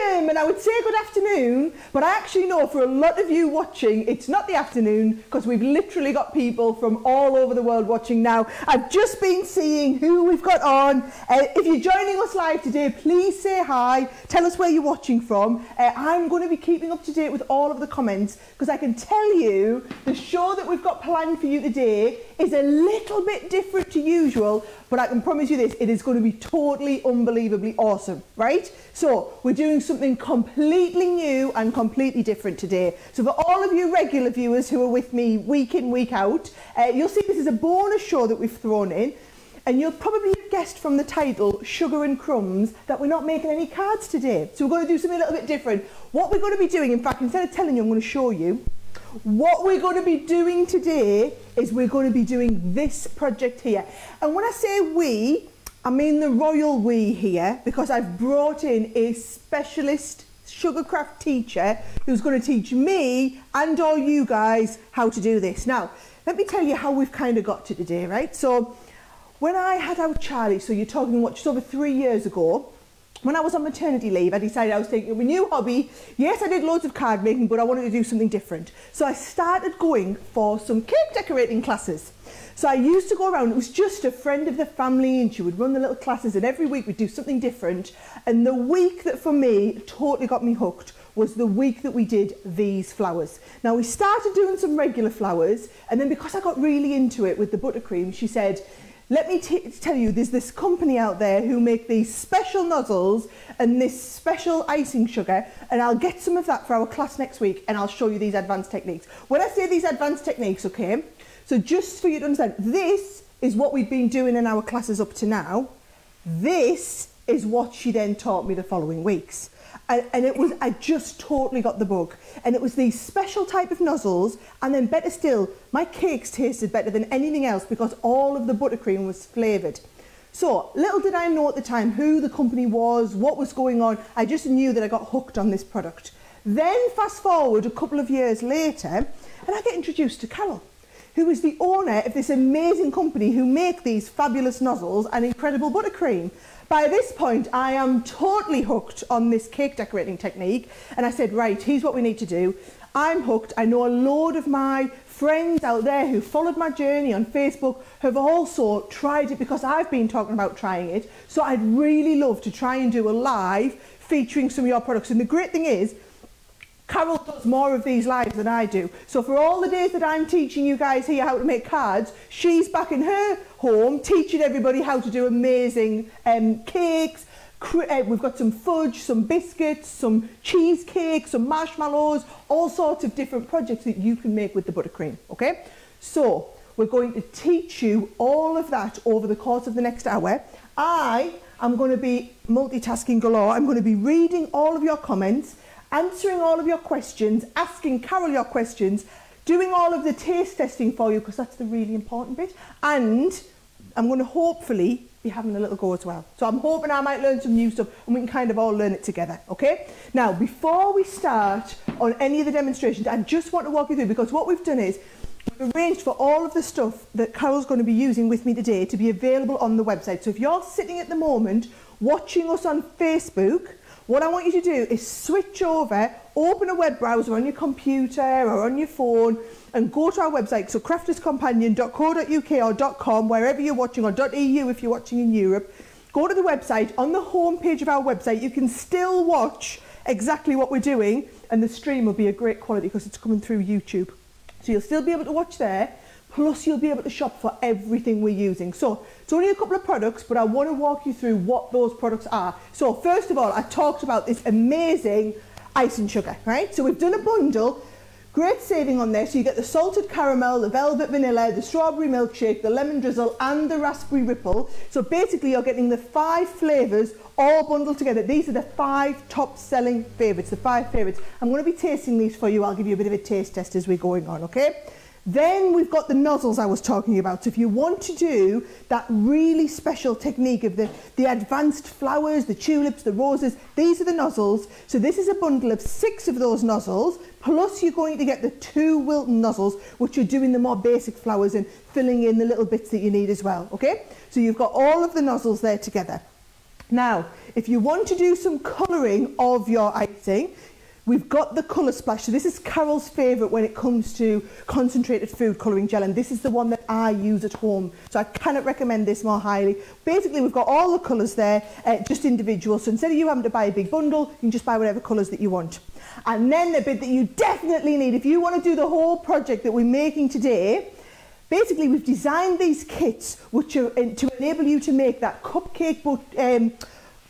And I would say good afternoon, but I actually know for a lot of you watching, it's not the afternoon because we've literally got people from all over the world watching now. I've just been seeing who we've got on. If you're joining us live today, please say hi. Tell us where you're watching from. I'm going to be keeping up to date with all of the comments because I can tell you the show that we've got planned for you today is a little bit different to usual, but I can promise you this, it is going to be totally unbelievably awesome, right? So we're doing something completely new and completely different today. So for all of you regular viewers who are with me week in, week out, you'll see this is a bonus show that we've thrown in, and you'll probably have guessed from the title, Sugar and Crumbs, that we're not making any cards today. So we're going to do something a little bit different. What we're going to be doing, in fact, instead of telling you, I'm going to show you. What we're going to be doing today is we're going to be doing this project here. And when I say we, I mean the royal we here, because I've brought in a specialist sugarcraft teacher who's going to teach me and all you guys how to do this. Now, let me tell you how we've kind of got to today, right? So when I had out Charlie, so you're talking what, just over 3 years ago, when I was on maternity leave, I decided I was taking up a new hobby. Yes, I did loads of card making, but I wanted to do something different. So I started going for some cake decorating classes. So I used to go around, it was just a friend of the family, and she would run the little classes, and every week we'd do something different. And the week that for me totally got me hooked was the week that we did these flowers. Now we started doing some regular flowers, and then because I got really into it with the buttercream, she said, let me tell you, there's this company out there who make these special nozzles and this special icing sugar, and I'll get some of that for our class next week, and I'll show you these advanced techniques. When I say these advanced techniques, okay, so just for you to understand, this is what we've been doing in our classes up to now. This is what she then taught me the following weeks. And it was, I just totally got the bug. And it was these special type of nozzles, and then better still, my cakes tasted better than anything else because all of the buttercream was flavoured. So little did I know at the time who the company was, what was going on. I just knew that I got hooked on this product. Then fast forward a couple of years later, and I get introduced to Carol, who is the owner of this amazing company who make these fabulous nozzles and incredible buttercream. By this point, I am totally hooked on this cake decorating technique, and I said, right, here's what we need to do. I'm hooked. I know a load of my friends out there who followed my journey on Facebook have also tried it because I've been talking about trying it. So I'd really love to try and do a live featuring some of your products. And the great thing is, Carol does more of these lives than I do. So for all the days that I'm teaching you guys here how to make cards, she's back in her home teaching everybody how to do amazing cakes. We've got some fudge, some biscuits, some cheesecake, some marshmallows, all sorts of different projects that you can make with the buttercream, okay? So we're going to teach you all of that over the course of the next hour. I am going to be multitasking galore. I'm going to be reading all of your comments, answering all of your questions, asking Carol your questions, doing all of the taste testing for you because that's the really important bit, and I'm going to hopefully be having a little go as well. So I'm hoping I might learn some new stuff and we can kind of all learn it together, okay? Now, before we start on any of the demonstrations, I just want to walk you through, because what we've done is we've arranged for all of the stuff that Carol's going to be using with me today to be available on the website. So if you're sitting at the moment watching us on Facebook, what I want you to do is switch over, open a web browser on your computer or on your phone and go to our website, so crafterscompanion.co.uk or .com, wherever you're watching, or .eu if you're watching in Europe. Go to the website. On the home page of our website, you can still watch exactly what we're doing, and the stream will be a great quality because it's coming through YouTube. So you'll still be able to watch there, plus you'll be able to shop for everything we're using. So it's only a couple of products, but I want to walk you through what those products are. So first of all, I talked about this amazing icing sugar, right? So we've done a bundle, great saving on there. So you get the salted caramel, the velvet vanilla, the strawberry milkshake, the lemon drizzle, and the raspberry ripple. So basically you're getting the 5 flavours all bundled together. These are the 5 top selling favourites, the 5 favourites. I'm going to be tasting these for you. I'll give you a bit of a taste test as we're going on, okay? Then we've got the nozzles I was talking about. So if you want to do that really special technique of the advanced flowers, the tulips, the roses, these are the nozzles. So this is a bundle of 6 of those nozzles, plus you're going to get the 2 Wilton nozzles, which are doing the more basic flowers and filling in the little bits that you need as well, okay? So you've got all of the nozzles there together. Now, if you want to do some colouring of your icing, we've got the colour splash. So this is Carol's favourite when it comes to concentrated food colouring gel, and this is the one that I use at home. So I cannot recommend this more highly. Basically, we've got all the colours there, just individual. So instead of you having to buy a big bundle, you can just buy whatever colours that you want. And then the bit that you definitely need, if you want to do the whole project that we're making today, basically we've designed these kits which are to enable you to make that cupcake,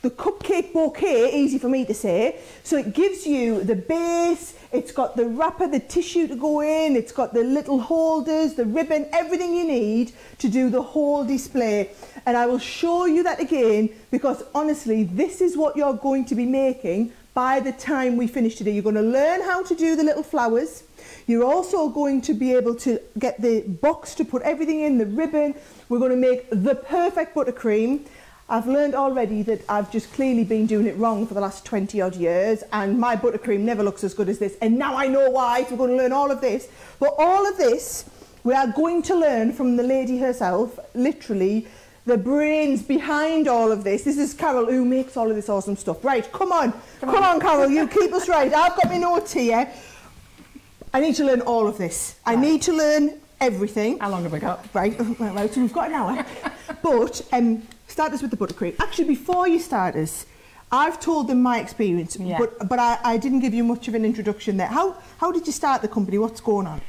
the cupcake bouquet, easy for me to say. So it gives you the base, it's got the wrapper, the tissue to go in, it's got the little holders, the ribbon, everything you need to do the whole display. And I will show you that again, because honestly, this is what you're going to be making by the time we finish today. You're going to learn how to do the little flowers. You're also going to be able to get the box to put everything in, the ribbon. We're going to make the perfect buttercream. I've learned already that I've just clearly been doing it wrong for the last 20 odd years, and my buttercream never looks as good as this, and now I know why. So we're going to learn all of this. But all of this we are going to learn from the lady herself, literally the brains behind all of this. This is Carol, who makes all of this awesome stuff. Right, come on Carol, you keep us right. I've got my notes here. I need to learn all of this. Right. I need to learn everything. How long have we got? Right, so we've got an hour. But start us with the buttercream. Actually, before you start us, I've told them my experience, but I didn't give you much of an introduction there. How did you start the company? What's going on?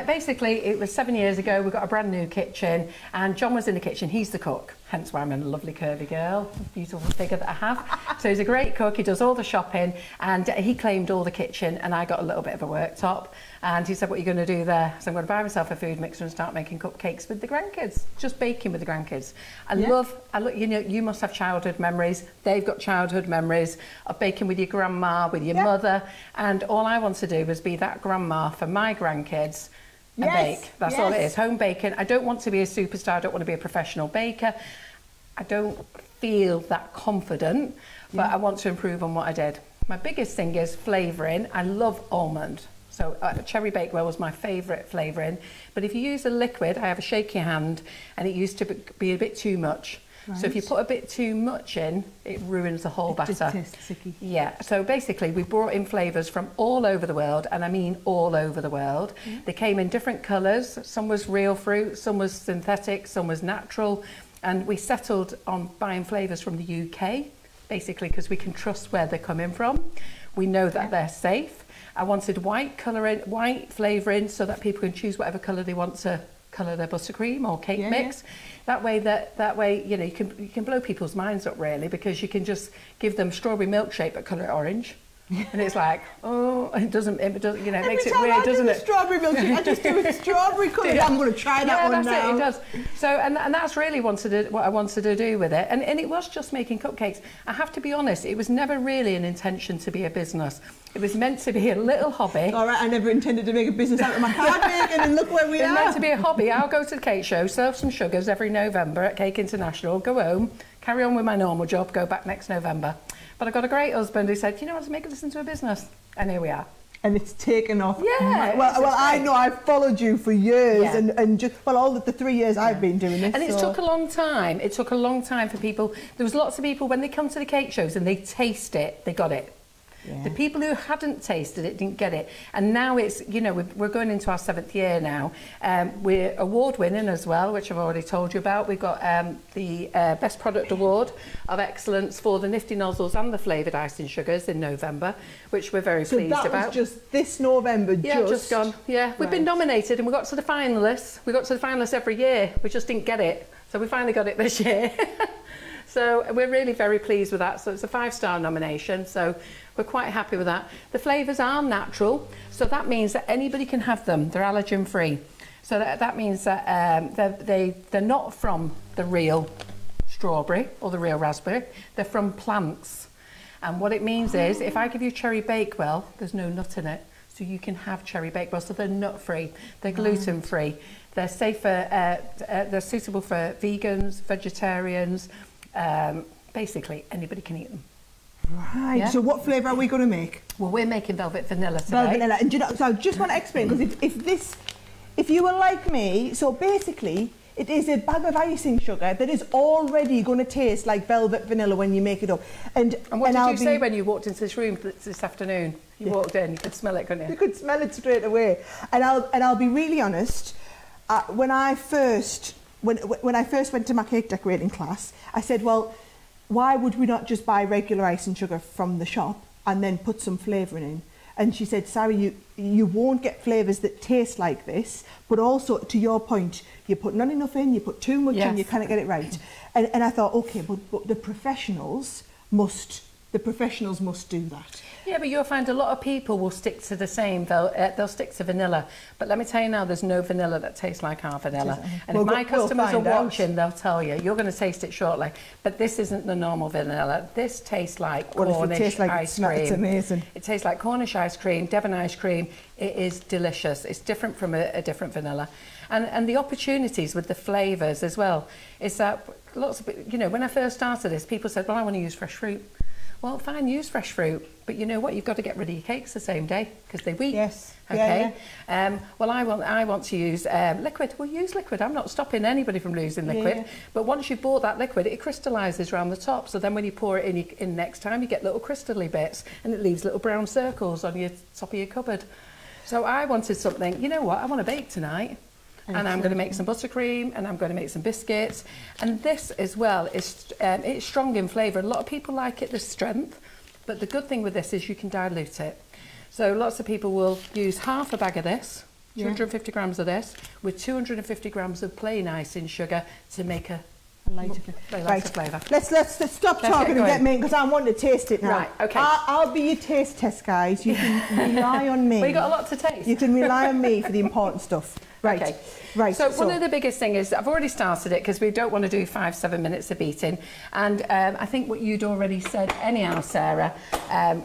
Basically, it was 7 years ago. We got a brand new kitchen, and John was in the kitchen. He's the cook, hence why I'm a lovely curvy girl, beautiful figure that I have. So he's a great cook. He does all the shopping, and he claimed all the kitchen, and I got a little bit of a worktop. And he said, "What are you going to do there?" So I'm going to buy myself a food mixer and start making cupcakes with the grandkids, just baking with the grandkids. I love, you know, you must have childhood memories. They've got childhood memories of baking with your grandma, with your mother, and all I want to do was be that grandma for my grandkids. And bake. That's all it is. Home baking. I don't want to be a superstar. I don't want to be a professional baker. I don't feel that confident, but I want to improve on what I did. My biggest thing is flavouring. I love almond. So cherry bakewell was my favourite flavouring. But if you use a liquid, I have a shaky hand, and it used to be a bit too much. Right. So if you put a bit too much in, it ruins the whole batter. Just tastes sticky. Yeah, so basically we brought in flavours from all over the world, and I mean all over the world. They came in different colours. Some was real fruit, some was synthetic, some was natural. And we settled on buying flavours from the UK, basically because we can trust where they're coming from. We know that they're safe. I wanted white colouring, white flavouring, so that people can choose whatever colour they want to colour their buttercream or cake mix. That way, you know, you can blow people's minds up really, because you can just give them strawberry milkshake but colour it orange. And it's like, oh, it doesn't, you know, it makes it weird, doesn't it? Strawberry milkshake, I just do it strawberry coloured. I'm going to try that one now. It does. So, and that's really what I wanted to do with it. And it was just making cupcakes. I have to be honest, it was never really an intention to be a business. It was meant to be a little hobby. All right, I never intended to make a business out of my card making, and look where we are. It was meant to be a hobby. I'll go to the cake show, serve some sugars every November at Cake International, go home, carry on with my normal job, go back next November. But I got a great husband who said, you know what, to make this into a business. And here we are. And it's taken off. Yeah. Well, I know I've followed you for years, and just, well, all the 3 years I've been doing this. And it took a long time. It took a long time for people. There was lots of people, when they come to the cake shows and they taste it, they got it. Yeah. The people who hadn't tasted it didn't get it. And now it's, you know, we're going into our 7th year now. We're award winning as well, which I've already told you about. We've got the Best Product Award of Excellence for the Nifty Nozzles and the Flavoured Icing Sugars in November, which we're very pleased about. So that was just this November? Yeah, just gone. Yeah, we've been nominated and we got to the finalists. We got to the finalists every year. We just didn't get it. So we finally got it this year. So we're really very pleased with that. So it's a 5-star nomination. So we're quite happy with that. The flavours are natural. So that means that anybody can have them. They're allergen free. So that means that they're not from the real strawberry or the real raspberry. They're from plants. And what it means is, if I give you cherry bakewell, there's no nut in it. So you can have cherry bakewell. So they're nut free. They're gluten free. They're safer. They're suitable for vegans, vegetarians. Basically, anybody can eat them. Right. Yeah? So what flavour are we going to make? Well, we're making velvet vanilla today. Velvet vanilla. And do you know, so I just want to explain, because if you were like me, so basically, It is a bag of icing sugar that is already going to taste like velvet vanilla when you make it up. And what did you say when you walked into this room this afternoon? You walked in, you could smell it, couldn't you? You could smell it straight away. And I'll be really honest. When I first went to my cake decorating class, I said, well, why would we not just buy regular icing sugar from the shop and then put some flavouring in? And she said, Sarah, you won't get flavours that taste like this, but also, to your point, you put not enough in, you put too much in, you can't get it right. And I thought, okay, but the professionals must do that. Yeah, but you'll find a lot of people will stick to the same, they'll stick to vanilla. But let me tell you now, there's no vanilla that tastes like our vanilla. And if my customers are watching, they'll tell you. You're going to taste it shortly. But this isn't the normal vanilla. This tastes like Cornish ice cream. It's amazing. It tastes like Cornish ice cream, Devon ice cream. It is delicious. It's different from a different vanilla. And the opportunities with the flavours as well is that lots of, you know, when I first started this, people said, well, I want to use fresh fruit. Well, fine, use fresh fruit, but you know what? You've got to get rid of your cakes the same day because they weep. Yes. Okay. Yeah. Well, I want to use liquid. Well, use liquid. I'm not stopping anybody from using liquid. Yeah. But once you've bought that liquid, it crystallises around the top. So then when you pour it in next time, you get little crystally bits, and it leaves little brown circles on your top of your cupboard. So I wanted something. You know what? I want to bake tonight. And I'm going to make some buttercream, and I'm going to make some biscuits. And this as well is it's strong in flavour. A lot of people like it, the strength, but the good thing with this is you can dilute it. So lots of people will use half a bag of this, 250 grams of this, with 250 grams of plain icing sugar to make a lighter flavour. Let's stop talking and get me, because I want to taste it now. Right, okay. I'll be your taste test, guys. You can rely on me. We got a lot to taste. You can rely on me for the important stuff. Right. Okay. Right. So one of the biggest things is, I've already started it because we don't want to do 5-7 minutes of beating. And I think what you'd already said anyhow, Sarah,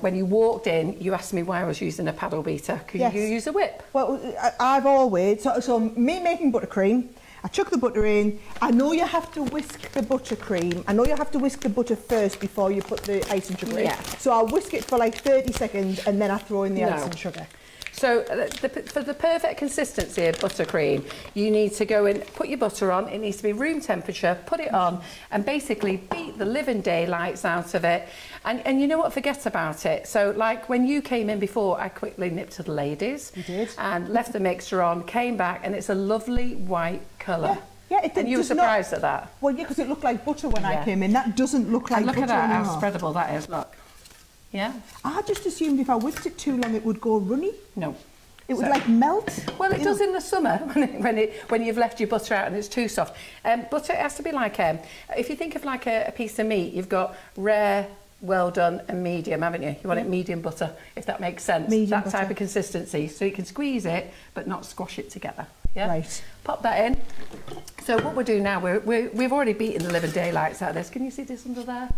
when you walked in, you asked me why I was using a paddle beater. Could you use a whip? Well, I've always, so me making buttercream, I chuck the butter in. I know you have to whisk the buttercream. I know you have to whisk the butter first before you put the icing sugar in. So I'll whisk it for like 30 seconds and then I throw in the icing sugar. So for the perfect consistency of buttercream, you need to go and put your butter on. It needs to be room temperature, put it on, and basically beat the living daylights out of it. And you know what, forget about it. So like when you came in before, I quickly nipped to the ladies. You did. And left the mixture on, came back, and it's a lovely white colour. Yeah, and you were surprised at that? Well, yeah, because it looked like butter when I came in. That doesn't look like butter anymore. Look at that, how spreadable that is, look. Yeah. I just assumed if I whisked it too long, it would go runny. No. It would like melt. Well, it does in the summer when you've left your butter out and it's too soft. Butter has to be like if you think of like a piece of meat, you've got rare, well done, and medium, haven't you? You want it medium butter, if that makes sense. That type of consistency, so you can squeeze it but not squash it together. Yeah. Right. Pop that in. So what we'll do now, we've already beaten the living daylights out of this. Can you see this under there?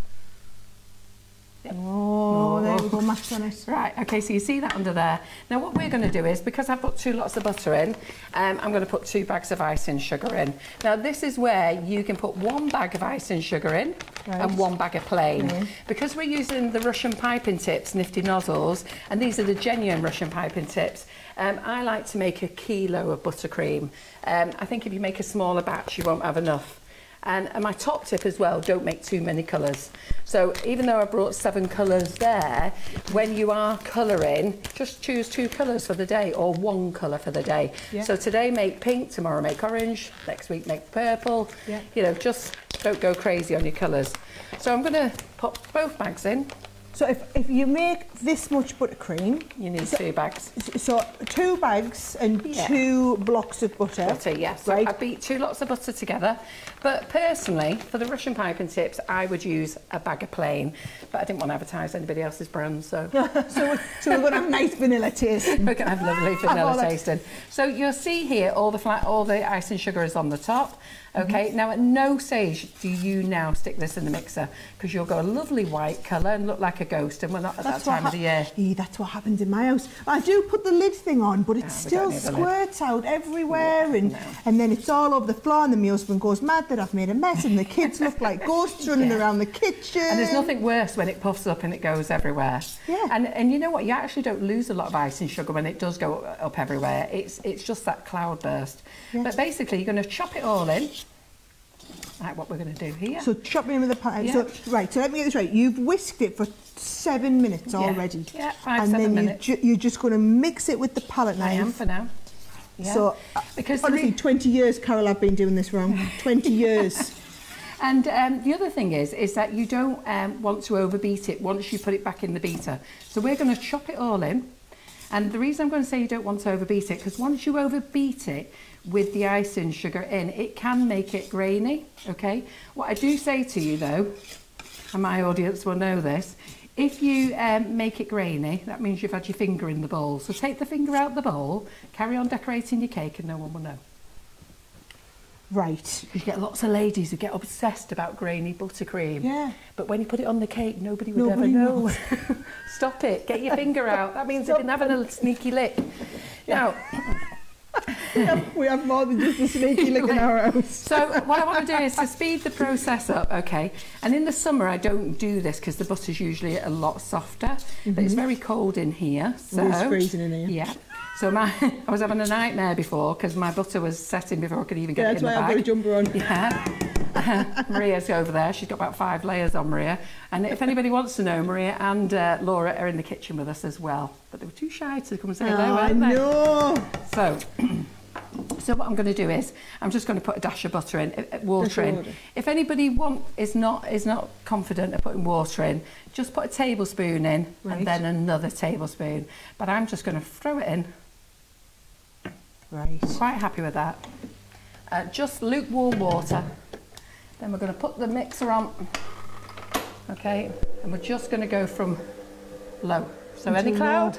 Yep. Oh, there we go, mashed on it. Right, okay, so you see that under there. Now what we're going to do is, because I've put 2 lots of butter in, I'm going to put 2 bags of icing sugar in. Now this is where you can put 1 bag of icing sugar in and 1 bag of plain. Because we're using the Russian piping tips, nifty nozzles, and these are the genuine Russian piping tips, I like to make 1 kilo of buttercream. I think if you make a smaller batch, you won't have enough. And my top tip as well, don't make too many colours. So even though I brought 7 colours there, when you are colouring, just choose 2 colours for the day or 1 colour for the day. Yeah. So today make pink, tomorrow make orange, next week make purple. Yeah. You know, just don't go crazy on your colours. So I'm going to pop both bags in. So if you make this much buttercream, you need 2 bags. So 2 bags and 2 blocks of butter. Butter, yes. So I beat 2 lots of butter together. But personally, for the Russian piping tips, I would use a bag of plain. But I didn't want to advertise anybody else's brand, so. so we're going to have nice vanilla taste. We're going to have lovely vanilla tasting. So you'll see here all the icing sugar is on the top. Okay, now at no stage do you now stick this in the mixer, because you'll go a lovely white colour and look like a ghost, and we're not at that time of the year. That's what happens in my house. I do put the lid thing on, but it still squirts out everywhere, and then it's all over the floor, and then my husband goes mad that I've made a mess, and the kids look like ghosts running around the kitchen. And there's nothing worse when it puffs up and it goes everywhere. Yeah. And you know what? You actually don't lose a lot of icing sugar when it does go up everywhere. It's just that cloud burst. Yeah. But basically, you're going to chop it all in. Like what we're going to do here. So chop me in with the pan. Yeah. So let me get this right. You've whisked it for 7 minutes already. Yeah, 5-7 minutes. And then you're just going to mix it with the palette knife. I am for now. Yeah. So because honestly, 20 years, Carol, I've been doing this wrong. 20 years. And the other thing is that you don't want to overbeat it once you put it back in the beater. So we're going to chop it all in. And the reason I'm going to say you don't want to overbeat it, because once you overbeat it with the icing sugar in, it can make it grainy, okay? What I do say to you though, and my audience will know this, if you make it grainy, that means you've had your finger in the bowl. So take the finger out the bowl, carry on decorating your cake, and no one will know. Right. You get lots of ladies who get obsessed about grainy buttercream. Yeah. But when you put it on the cake, nobody would ever know. Stop it. Get your finger out. That means they've been having a sneaky lick. Now, we have more than just a sneaky lick in our house. So what I want to do is to speed the process up, okay? And in the summer, I don't do this because the butter's usually a lot softer. But it's very cold in here. So it's freezing in here. Yeah. So I was having a nightmare before because my butter was setting before I could even get it in the bag. That's why I've got a jumper on. Yeah. Maria's over there. She's got about 5 layers on, Maria. And if anybody wants to know, Maria and Laura are in the kitchen with us as well. But they were too shy to come and say hello, weren't they? No. So what I'm going to do is I'm just going to put a dash of butter in, water in. If anybody is not confident of putting water in, just put a tablespoon in and then another tablespoon. But I'm just going to throw it in. Right. Quite happy with that. Just lukewarm water. Then we're going to put the mixer on. Okay, and we're just going to go from low. So any cloud?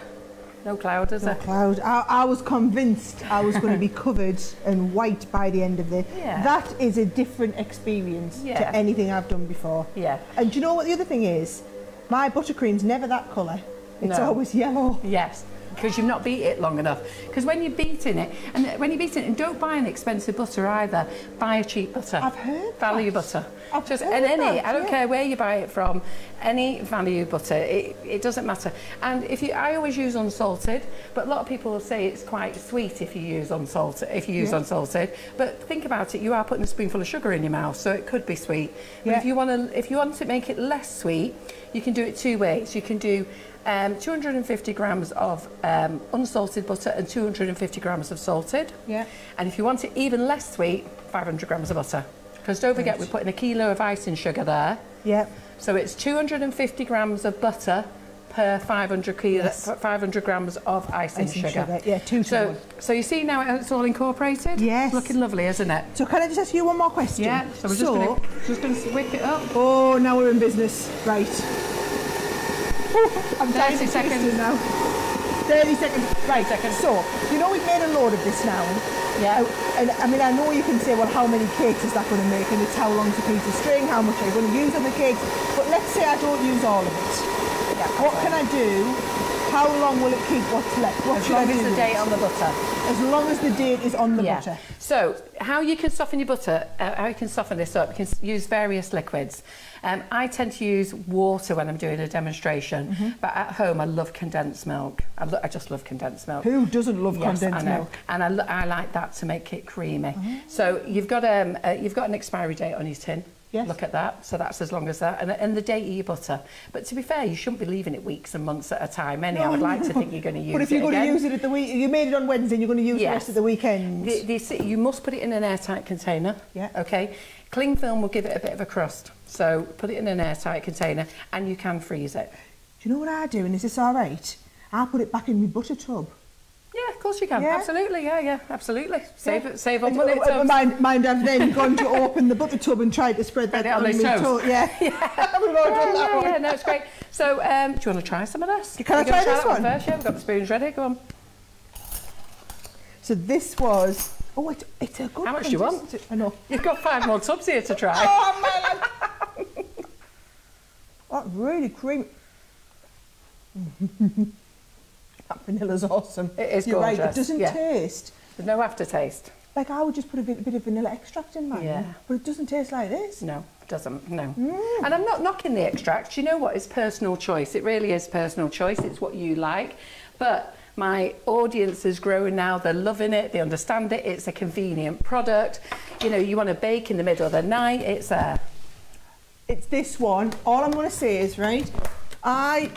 No cloud, is there? No cloud. I was convinced I was going to be covered and white by the end of this. Yeah. That is a different experience to anything I've done before. Yeah. And do you know what the other thing is? My buttercream's never that colour. It's always yellow. Yes. Because you've not beat it long enough. Because when you're beating it, and don't buy an expensive butter either, buy a cheap butter. I've heard value butter. I don't care where you buy it from, any value butter, it doesn't matter. And I always use unsalted, but a lot of people will say it's quite sweet if you use unsalted. Unsalted, but think about it, you are putting a spoonful of sugar in your mouth, so it could be sweet. But if you want to make it less sweet, you can do it 2 ways. You can do 250 grams of unsalted butter and 250 grams of salted. Yeah. And if you want it even less sweet, 500 grams of butter. Because don't forget, we're putting 1 kilo of icing sugar there. Yeah. So it's 250 grams of butter per 500 grams of icing sugar. Yeah, 2 to 1. So you see now it's all incorporated? Yes. Looking lovely, isn't it? So can I just ask you one more question? Yeah. So we're just going to whip it up. Oh, now we're in business. Right. I'm 30 seconds now. 30 seconds. Right. So, you know we've made a load of this now. Yeah. And I mean, I know you can say, well, how many cakes is that going to make? And it's how long's a piece of string, how much are you going to use on the cakes? But let's say I don't use all of it. Yeah. What can I do? How long will it keep what's left? What as long as the date on the butter. As long as the date is on the butter. So, how you can soften your butter, how you can soften this up, you can use various liquids. I tend to use water when I'm doing a demonstration, but at home I love condensed milk. I just love condensed milk. Who doesn't love condensed milk? And I like that to make it creamy. So you've got an expiry date on your tin. Yes. Look at that. So that's as long as that, and the date of your butter. But to be fair, you shouldn't be leaving it weeks and months at a time. I would like to think you're going to use it. But if you're going to use it at the week, you made it on Wednesday, and you're going to use the rest of the weekend. You must put it in an airtight container. Yeah. Okay. Cling film will give it a bit of a crust. So put it in an airtight container, and you can freeze it. Do you know what I do? And is this all right? I put it back in my butter tub. Yeah, of course you can. Yeah. Absolutely, yeah, absolutely. Save on money. Mind I've then gone to open the butter tub and tried to spread that on my toast. Yeah. We've all done that one. Yeah, no, it's great. So, do you want to try some of this? Can I try this one? First? Yeah, we've got the spoons ready. Go on. So this was... Oh, it's a good... How much do you want? I know. You've got 5 more tubs here to try. Oh, man. That's really creamy. That vanilla's awesome. It is You're gorgeous. right, it doesn't taste. There's no aftertaste. Like I would just put a bit of vanilla extract in mine, Yeah. but it doesn't taste like this. No, it doesn't, no. And I'm not knocking the extract. You know what? It's personal choice. It really is personal choice. It's what you like. But my audience is growing now. They're loving it. They understand it. It's a convenient product. You know, you want to bake in the middle of the night. It's there. It's this one. All I'm going to say is, right, I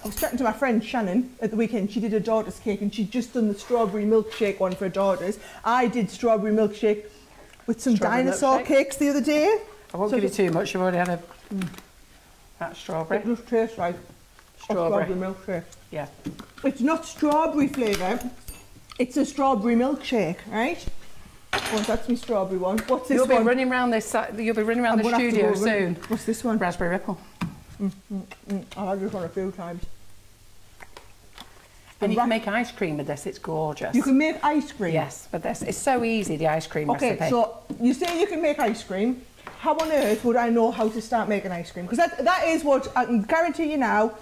was chatting to my friend Shannon at the weekend. She did her daughter's cake and she'd just done the strawberry milkshake one for her daughters. I did strawberry milkshake with some dinosaur cakes the other day. I won't give you too much. You've already had that strawberry. It just tastes like Strawberry. a strawberry milkshake. Yeah. It's not strawberry flavour. It's a strawberry milkshake, right? Oh, that's my strawberry one. What's this You'll one? be running around this. You'll be running around the studio soon. What's this one? Raspberry ripple. I've had this one a few times. And you can make ice cream with this. It's gorgeous. You can make ice cream? Yes, with this. It's so easy, the ice cream recipe. Okay, so you say you can make ice cream. How on earth would I know how to start making ice cream? Because that is what I can guarantee you now.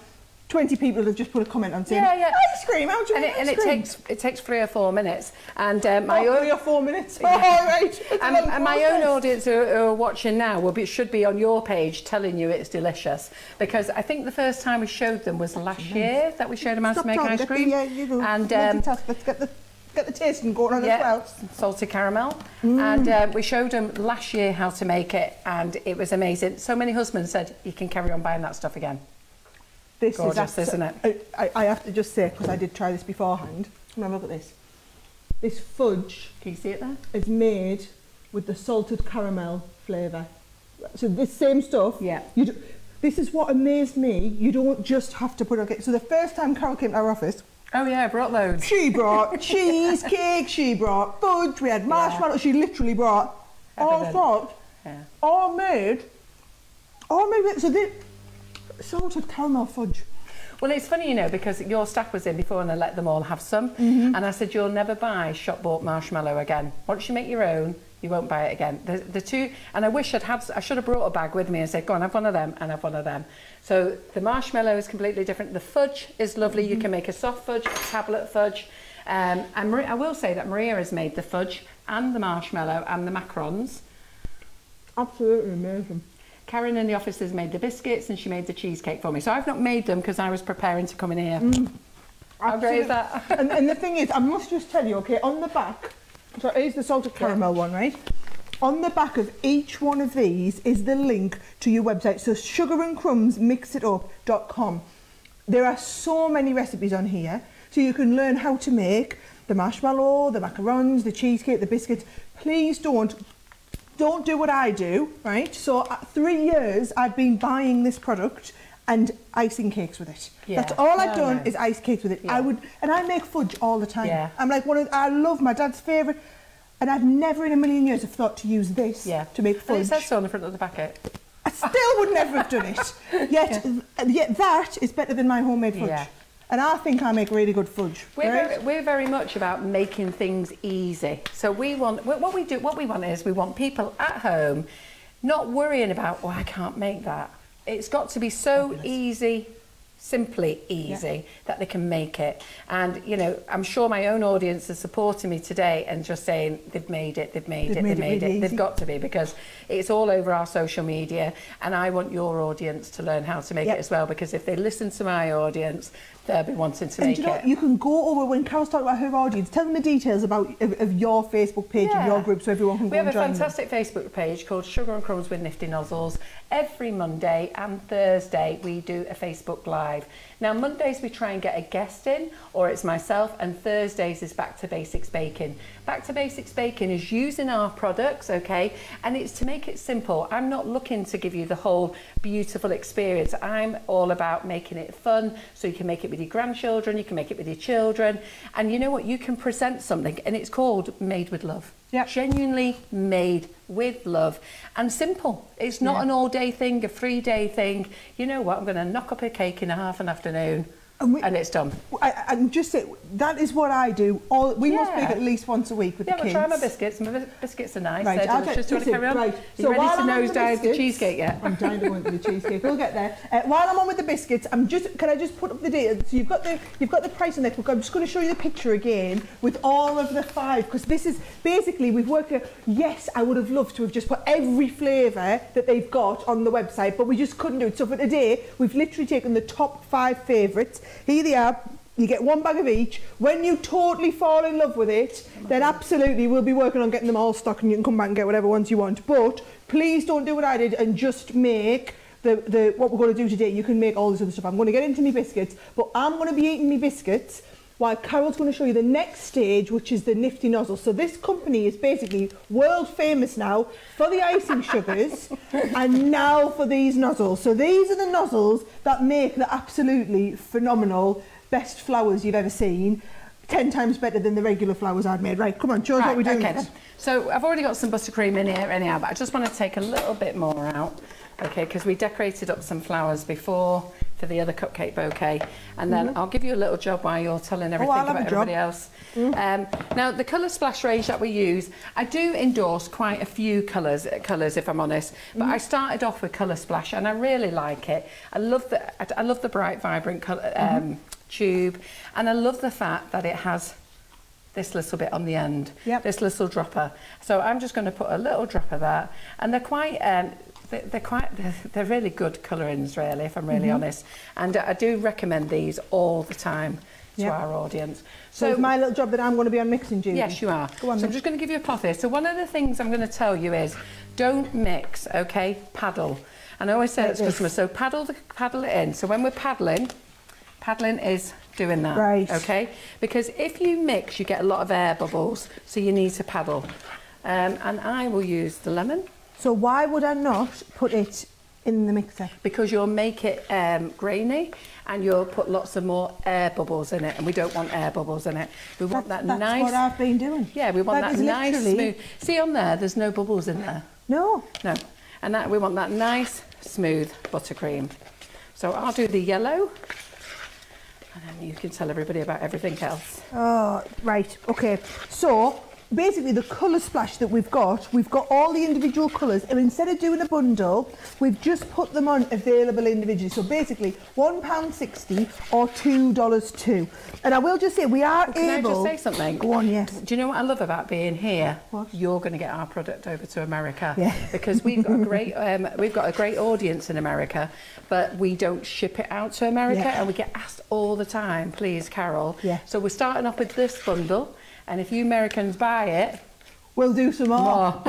20 people have just put a comment on saying, ice cream, how do you make ice cream? It takes 3 or 4 minutes. And 3 or 4 minutes? Oh, right. And my own audience who are watching now should be on your page telling you it's delicious. Because I think the first time we showed them was last year that we showed them how to make ice cream. Yeah, you do. And let's get the tasting going on as well. Salted caramel. And we showed them last year how to make it, and it was amazing. So many husbands said, you can carry on buying that stuff again. This gorgeous, isn't it? I have to just say, because I did try this beforehand. Come and have a look at this. This fudge. Can you see it there? Is made with the salted caramel flavour. So this same stuff. Yeah. This is what amazed me. You don't just have to put it. So the first time Carol came to our office. Oh yeah, I brought loads. She brought cheesecake. She brought fudge. We had marshmallows. Yeah. She literally brought all sorts. Yeah. All made. So this. Salted caramel fudge. Well, it's funny, you know, because your staff was in before and I let them all have some. And I said, you'll never buy shop-bought marshmallow again. Once you make your own, you won't buy it again. The two, and I wish I should have brought a bag with me and said, go on, have one of them and have one of them. So the marshmallow is completely different. The fudge is lovely. You can make a soft fudge, a tablet fudge. And I will say that Maria has made the fudge and the marshmallow and the macarons. Absolutely amazing. Karen in the office has made the biscuits and she made the cheesecake for me. So I've not made them because I was preparing to come in here. How great is that? and the thing is, I must just tell you, okay, on the back, so here's the salted caramel one, right? On the back of each one of these is the link to your website. So sugarandcrumbsmixitup.com. There are so many recipes on here. So you can learn how to make the marshmallow, the macarons, the cheesecake, the biscuits. Please don't do what I do, right? So 3 years I've been buying this product and icing cakes with it. Yeah. That's all I've done is ice cakes with it. Yeah. I make fudge all the time. Yeah. I'm like I love my dad's favourite, and I've never in a million years have thought to use this to make fudge. And it says so on the front of the packet. I still would never have done it. Yet that is better than my homemade fudge. Yeah. And I think I make really good fudge. We're very much about making things easy. So we want what we want is we want people at home not worrying about, oh, I can't make that. It's got to be so easy, simply easy, that they can make it. And you know, I'm sure my own audience is supporting me today and just saying they've made it. They've got to be, because it's all over our social media, and I want your audience to learn how to make it as well, because if they listen to my audience, they'll be wanting to make it. You can go over, when Carol's talking about her audience, tell them the details of your Facebook page and your group so everyone can go and join. We have a fantastic Facebook page called Sugar and Crumbs with Nifty Nozzles. Every Monday and Thursday we do a Facebook Live. Now Mondays we try and get a guest in, or it's myself, and Thursdays is Back to Basics Baking. Back to Basics Baking is using our products, okay, and it's to make it simple. I'm not looking to give you the whole beautiful experience. I'm all about making it fun, so you can make it with your grandchildren, you can make it with your children, and you know what, you can present something, and it's called Made with Love. Genuinely made with love and simple. It's not an all-day thing, a 3-day thing. You know what, I'm going to knock up a cake in a half an afternoon. and it's done. And just say, that is what I do. We must bake at least once a week with the kids. Yeah, we'll try my biscuits. My biscuits are nice. Right, They're delicious. Do you want to carry on? Right. So you ready to nosedive the cheesecake yet? I'm dying to go into the cheesecake. We'll get there. While I'm on with the biscuits, can I just put up the data? So you've got the price on there. I'm just going to show you the picture again with all of the 5, because this is basically, we've worked out, yes, I would have loved to have just put every flavour that they've got on the website, but we just couldn't do it. So for today, we've literally taken the top 5 favourites. Here they are. You get 1 bag of each. When you totally fall in love with it, then absolutely we'll be working on getting them all stocked, and you can come back and get whatever ones you want. But please don't do what I did and just make the what we're going to do today. You can make all this other stuff. I'm going to get into my biscuits, but I'm going to be eating my biscuits while Carol's going to show you the next stage, which is the nifty nozzle. So this company is basically world famous now for the icing sugars and now for these nozzles. So these are the nozzles that make the absolutely phenomenal best flowers you've ever seen. 10 times better than the regular flowers I'd made. Right, come on, show us what we're doing. Okay. So I've already got some buttercream in here anyhow, but I just want to take a little bit more out, okay, because we decorated up some flowers before for the other cupcake bouquet, and then I'll give you a little job while you're telling everything about everybody else. Now, the colour splash range that we use, I do endorse quite a few colours if I'm honest, but I started off with colour splash and I really like it. I love the bright, vibrant colour, tube, and I love the fact that it has this little bit on the end, this little dropper. So I'm just going to put a little drop of that, and they're quite they're really good colourings, really, if I'm really honest, and I do recommend these all the time to our audience. So my little job that I'm going to be on mixing, Judy. Yes, you are. Go on, so I'm just going to give you a cloth here. So one of the things I'm going to tell you is don't mix, okay, paddle. And I always say that to customers, so paddle it in. So when we're paddling is doing that, right? Okay, because if you mix, you get a lot of air bubbles, so you need to paddle. And I will use the lemon. So why would I not put it in the mixer? Because you'll make it grainy, and you'll put lots of more air bubbles in it, and we don't want air bubbles in it. We want that's nice. That's what I've been doing. Yeah, we want that nice smooth. See on there's no bubbles in there. No. No, and we want that nice smooth buttercream. So I'll do the yellow. And then you can tell everybody about everything else. Oh, right, okay. So basically the colour splash that we've got all the individual colours, and instead of doing a bundle, we've just put them on available individually. So basically £1.60 or $2 too. And I will just say we are able... Can I just say something? Go on, yes. Do you know what I love about being here? What? You're going to get our product over to America. Yeah. Because we've got a great audience in America, but we don't ship it out to America, and we get asked all the time, please, Carol. Yeah. So we're starting off with this bundle. And if you Americans buy it, we'll do some more.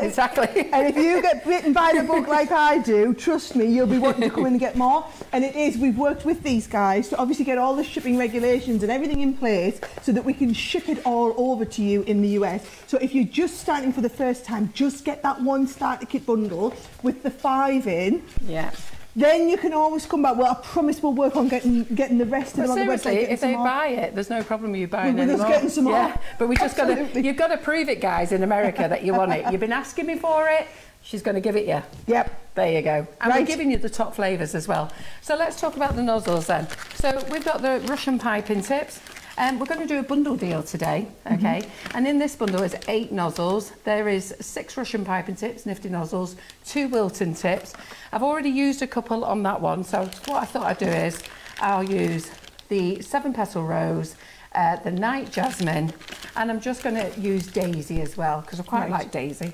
Exactly. And if you get bitten by the bug like I do, trust me, you'll be wanting to come in and get more. And we've worked with these guys to obviously get all the shipping regulations and everything in place so that we can ship it all over to you in the US. So if you're just starting for the first time, just get that one starter kit bundle with the 5 in. Yeah. Then you can always come back. Well, I promise we'll work on getting the rest of them on the website. Seriously, if they buy it, there's no problem with you buying we're any just getting some more. Yeah, but we just you've got to prove it, guys, in America that you want it. You've been asking me for it. She's going to give it you. Yep. There you go. And we're giving you the top flavours as well. So let's talk about the nozzles then. So we've got the Russian piping tips. We're going to do a bundle deal today, okay? And in this bundle is 8 nozzles. There is 6 Russian piping tips, nifty nozzles, 2 Wilton tips. I've already used a couple on that one, so what I thought I'd do is I'll use the 7 petal rose, the night jasmine, and I'm just going to use daisy as well because I quite like daisy.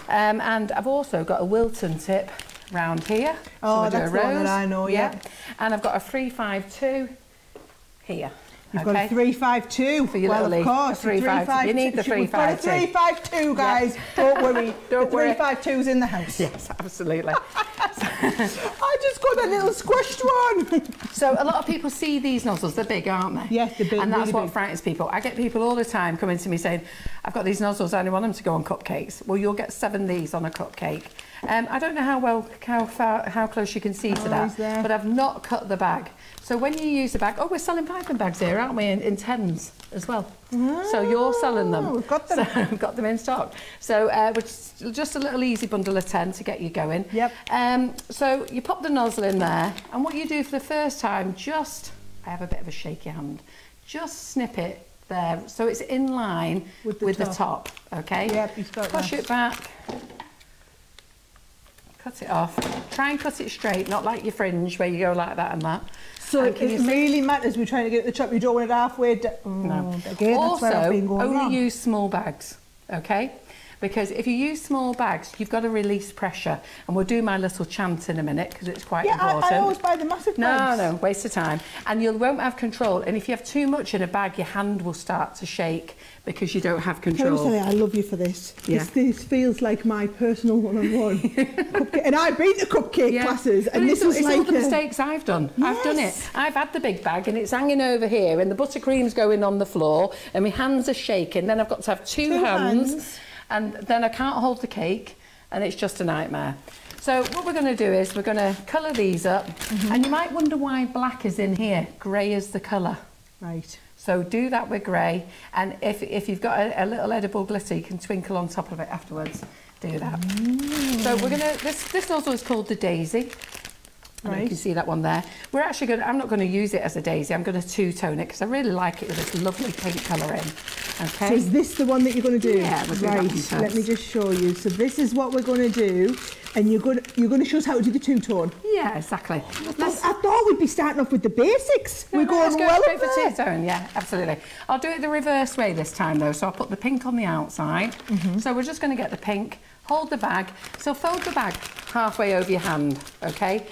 And I've also got a Wilton tip round here. Oh, so that's the one that I know, yeah. And I've got a 352 here. You've got a 352. For your well, little of course, 352. You need the 352. We've got a 352, guys. Don't worry. Don't the 352's in the house. Yes, absolutely. I just got a little squished one. So a lot of people see these nozzles. They're big, aren't they? Yes, they're big. And that's really what big. frightens people. I get people all the time coming to me saying, I've got these nozzles, I only want them to go on cupcakes. Well, you'll get 7 of these on a cupcake. I don't know how close you can see to that, but I've not cut the bag. So when you use the bag, we're selling piping bags here, aren't we, in 10s as well? So you're selling them. We've got them. So we've got them in stock. So just a little easy bundle of 10 to get you going. Yep. So you pop the nozzle in there, and what you do for the first time, I have a bit of a shaky hand, just snip it there so it's in line with the top. Okay? Yep, you've got Push it back. Cut it off. Try and cut it straight, not like your fringe where you go like that and that. So it really matters. We're trying to get at the top. You don't want it halfway down. No. Again, also, that's where I've been going only wrong. use small bags, okay? Because if you use small bags, you've got to release pressure. And we'll do my little chant in a minute because it's quite important. I always buy the massive bags. No, waste of time. And you won't have control. And if you have too much in a bag, your hand will start to shake because you don't have control. I love you for this. Yeah. This feels like my personal one-on-one cupcake. And I've been to cupcake classes, and it's this is like all the mistakes I've done. Yes. I've done it. I've had the big bag and it's hanging over here, and the buttercream's going on the floor, and my hands are shaking. Then I've got to have two hands, and then I can't hold the cake, and it's just a nightmare. So what we're going to do is we're going to colour these up, and you might wonder why black is in here. Grey is the colour. Right. So do that with grey, and if you've got a little edible glitter, you can twinkle on top of it afterwards. Do that. So we're gonna. This nozzle is called the Daisy. Right. You can see that one there. We're actually going. I'm not going to use it as a daisy. I'm going to two-tone it because I really like it with this lovely pink colouring. Okay. So is this the one that you're going to do? Yeah. We'll do that right. Let me just show you. So this is what we're going to do, and you're going to show us how to do the two-tone. Yeah, exactly. I thought we'd be starting off with the basics. We're going well straight up for there. two-tone. Yeah, absolutely. I'll do it the reverse way this time though. So I'll put the pink on the outside. So we're just going to get the pink. Hold the bag. So fold the bag halfway over your hand. Okay.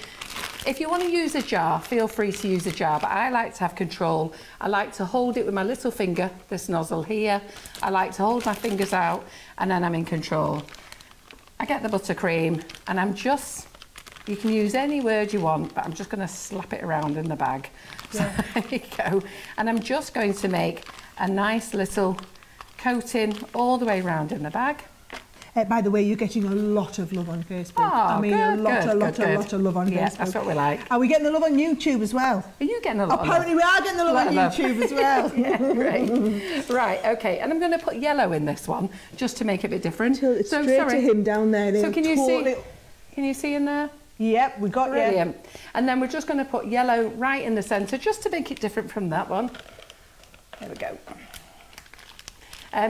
If you want to use a jar, feel free to use a jar, but I like to have control. I like to hold it with my little finger, this nozzle here. I like to hold my fingers out, and then I'm in control. I get the buttercream, and I'm just, you can use any word you want, but I'm just going to slap it around in the bag. Yeah. So there you go. And I'm just going to make a nice little coating all the way around in the bag. By the way, you're getting a lot of love on Facebook. Oh, I mean, a lot of love on Facebook. Yeah, that's what we like. Are we getting the love on YouTube as well? Are you getting a lot Apparently of love? we are getting the love on YouTube as well. Yeah, great. Right, okay, and I'm going to put yellow in this one, just to make it a bit different. It's straight to him down there. So can you see in there? Yep, we got it. Brilliant. And then we're just going to put yellow right in the centre, just to make it different from that one. There we go.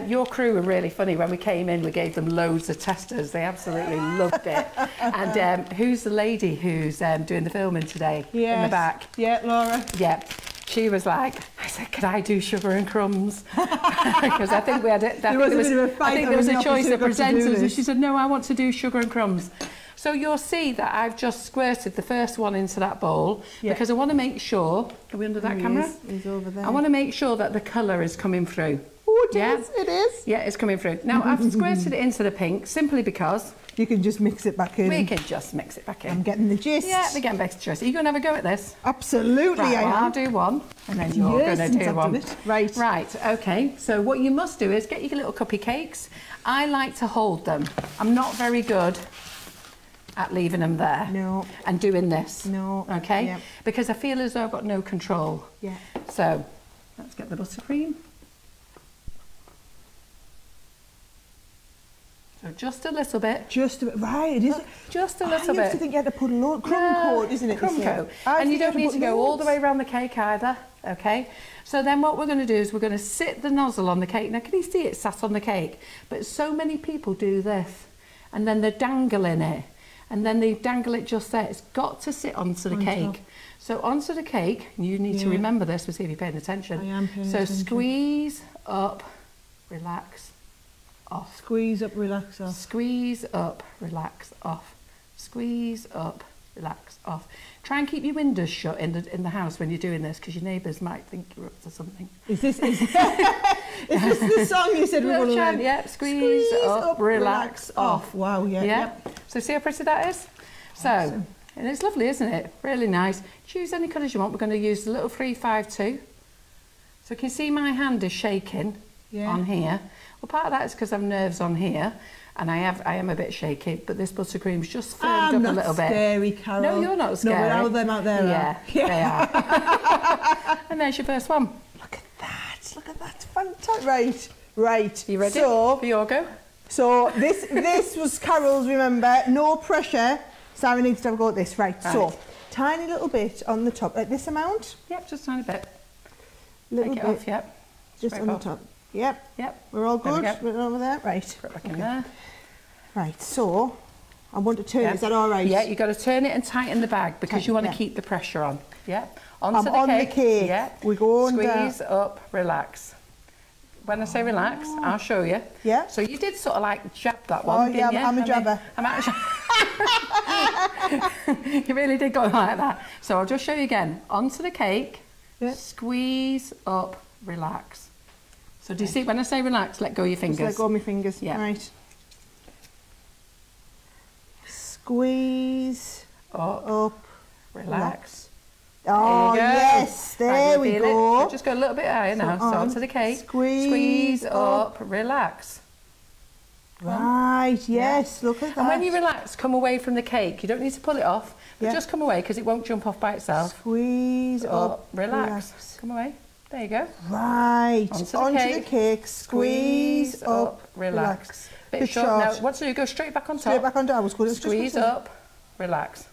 Your crew were really funny. When we came in, we gave them loads of testers. They absolutely loved it. And who's the lady who's doing the filming today in the back? Yeah, Laura. Yeah. She was like, I said, could I do sugar and crumbs? Because I think we had it. I think there was a choice of presenters, and she said, no, I want to do sugar and crumbs. So you'll see that I've just squirted the first one into that bowl because I want to make sure. Are we under that camera? He's over there. I want to make sure that the colour is coming through. Oh, it is. It is. Yeah, it's coming through. Now, I've squirted it into the pink simply because... You can just mix it back in. We can just mix it back in. I'm getting the gist. Yeah, we're getting back to gist. Are you going to have a go at this? Absolutely, right, I am. I'll do one, and then you're going to do one. Right. Right, okay. So what you must do is get your little cupcake cakes. I like to hold them. I'm not very good at leaving them there. No. And doing this. No. Okay? Yep. Because I feel as though I've got no control. Yeah. So, let's get the buttercream. So just a little bit. Just a bit, right, it is. Just a little bit. I used to think you had to put a load, crumb coat, isn't it? Crumb coat. And you don't need to go all the way around the cake either, okay? So then what we're going to do is we're going to sit the nozzle on the cake. Now, can you see it sat on the cake? But so many people do this, and then they're dangling it, and then they dangle it just there. It's got to sit onto the cake. So onto the cake, you need to remember this, we'll see if you're paying attention. I am paying attention. So squeeze up, relax, off. Squeeze up, relax off. Squeeze up, relax off. Squeeze up, relax off. Try and keep your windows shut in the house when you're doing this, because your neighbours might think you're up to something. Is this the song you said we were going to Yeah, squeeze up, relax off. Wow, yeah. Yeah. So see how pretty that is? So, awesome. And it's lovely, isn't it? Really nice. Choose any colours you want. We're going to use the little 352. So you can see my hand is shaking on here. Well, part of that is because I've nerves on here, and I am a bit shaky, but this buttercream's just firmed up a little bit. Scary, Carol. No, you're not scary. No, but all them out there they are. And there's your first one. Look at that. Look at that. Right, right. You ready So, for your go? So this was Carol's, remember, no pressure. Sarah needs to have a go at this, right. So, tiny little bit on the top, like this amount? Yep, just a tiny bit. Little Take bit. it off, yep. Just on the top. Yep. Yep. We're all There we good? go. We're over there? Right. Put it back in there. Right, so, I want to turn, is that all right? Yeah, you've got to turn it and tighten the bag because you want to keep the pressure on. Yeah. Onto the cake. Yeah. We're going Squeeze down. up, relax. When I say relax, I'll show you. Yeah. So you did sort of like jab that one, Oh, yeah, didn't you? I'm a jabber. You really did go like that. So I'll just show you again. Onto the cake, squeeze up, relax. So do you see, when I say relax, let go of your fingers. Just let go of my fingers, right. Squeeze up, relax. Oh, yes, there we go. So just go a little bit higher now. So onto the cake. Squeeze up, relax. Right, yes, look at that. And when you relax, come away from the cake. You don't need to pull it off, but just come away because it won't jump off by itself. Squeeze up, relax. Come away. There you go. Right, onto the cake. Squeeze up, relax. Bit short. Now, what do you go straight back on top? Straight back on top. I was good. Squeeze up, relax.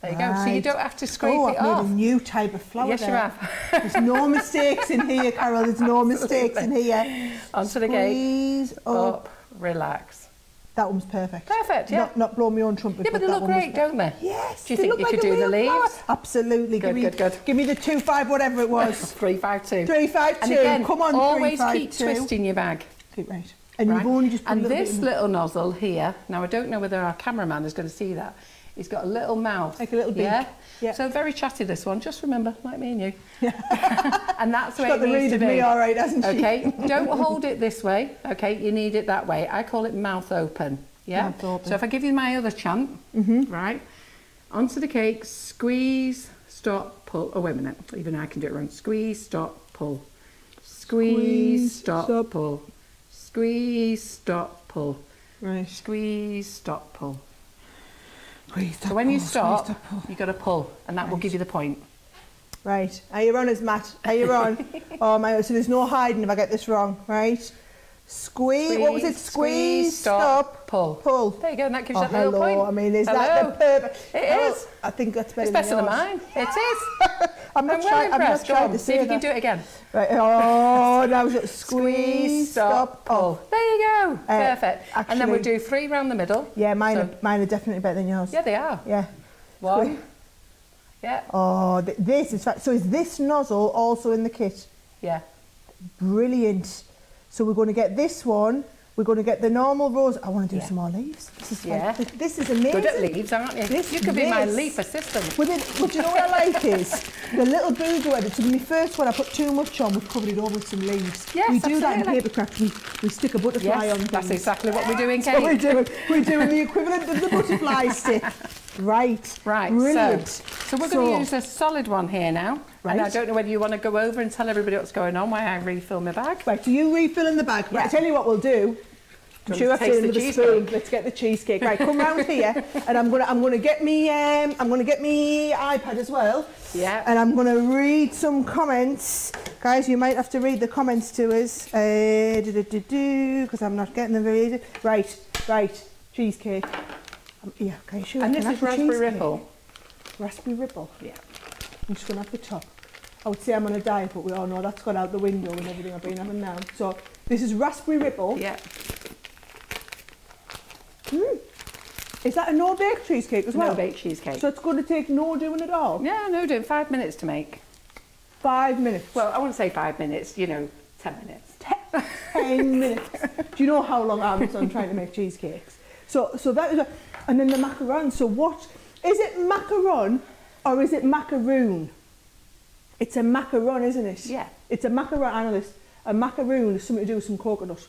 There you go. So you don't have to scrape it I've off. made a new type of flour. Yes, you have. There's no mistakes in here, Carol. There's no mistakes in here. Onto the cake. Squeeze up, relax. That one's perfect. Perfect, yeah. Not blow my own trumpet. Yeah, but they look great, don't they? Yes. Do you think you could do the leaves? Absolutely. Good. Give me the 2-5, whatever it was. 3-5-2. 3-5-2. And again, come on, always 3-5-2. keep twisting your bag. Keep right. And you've only just put and a little this bit little nozzle here, now I don't know whether our cameraman is going to see that. He's got a little mouth. Like a little beak. Yeah. So very chatty, this one. Just remember, like me and you. And that's the way it needs to be. Me all right, hasn't she? Okay. Don't hold it this way. Okay. You need it that way. I call it mouth open. Yeah. Mouth open. So if I give you my other chant, right, onto the cake, squeeze, stop, pull. Oh, wait a minute. Even I can do it wrong. Squeeze, stop, pull. Squeeze, stop, pull. Squeeze, stop, pull. Right. Squeeze, stop, pull. So when you stop, you've got to pull, and that will give you the point. Right. Are you on as Matt? Are you on? Oh my! So there's no hiding if I get this wrong, right? Squeeze. What was it? Squeeze. Stop. Pull. There you go, and that gives you that little point. I mean, is that the perfect? It is. I think that's better. It's better than mine. It is. I'm not trying to see if you can do it again. Right. Oh, now it's squeeze, stop, pull. There you go. Perfect. Actually, and then we'll do 3 round the middle. Yeah, mine are definitely better than yours. Yeah, they are. Yeah. 1. Yeah. Oh, this is so. Is this nozzle also in the kit? Yeah. Brilliant. So we're going to get this one. We're going to get the normal rose. I want to do some more leaves. This is amazing. Good at leaves, aren't you? You could be my leaf assistant. But you know what I like is the little booger edit. So my first one, I put too much on. We've covered it over with some leaves. Yes, we do that in paper craft. We stick a butterfly on. That's exactly what we do in cake. So we're doing the equivalent of the butterfly stick. Right. Brilliant. So we're going to use a solid one here now. Right. And I don't know whether you want to go over and tell everybody what's going on while I refill my bag. Right, so you refill in the bag. Right, I tell you what we'll do. I'm sure I've seen the spoon. Let's get the cheesecake. Right, come round here, and I'm gonna get me iPad as well. Yeah. And I'm gonna read some comments, guys. You might have to read the comments to us, because I'm not getting them very easy. Right, cheesecake. Yeah, okay, sure. And this is raspberry ripple. Raspberry ripple. Yeah. I'm just gonna have the top. I would say I'm on a diet, but we all know that's gone out the window and everything I've been having now. So this is raspberry ripple. Yeah. Is that a no-bake cheesecake as well? No-bake cheesecake. So it's going to take no doing at all? Yeah, no doing. 5 minutes to make. 5 minutes? Well, I wouldn't say 5 minutes, 10 minutes. 10 minutes. Do you know how long I've been trying to make cheesecakes? So that is and then the macaron. So what, is it macaron or is it macaroon? It's a macaron, isn't it? Yeah. It's a macaron, I know this. A macaroon is something to do with some coconut.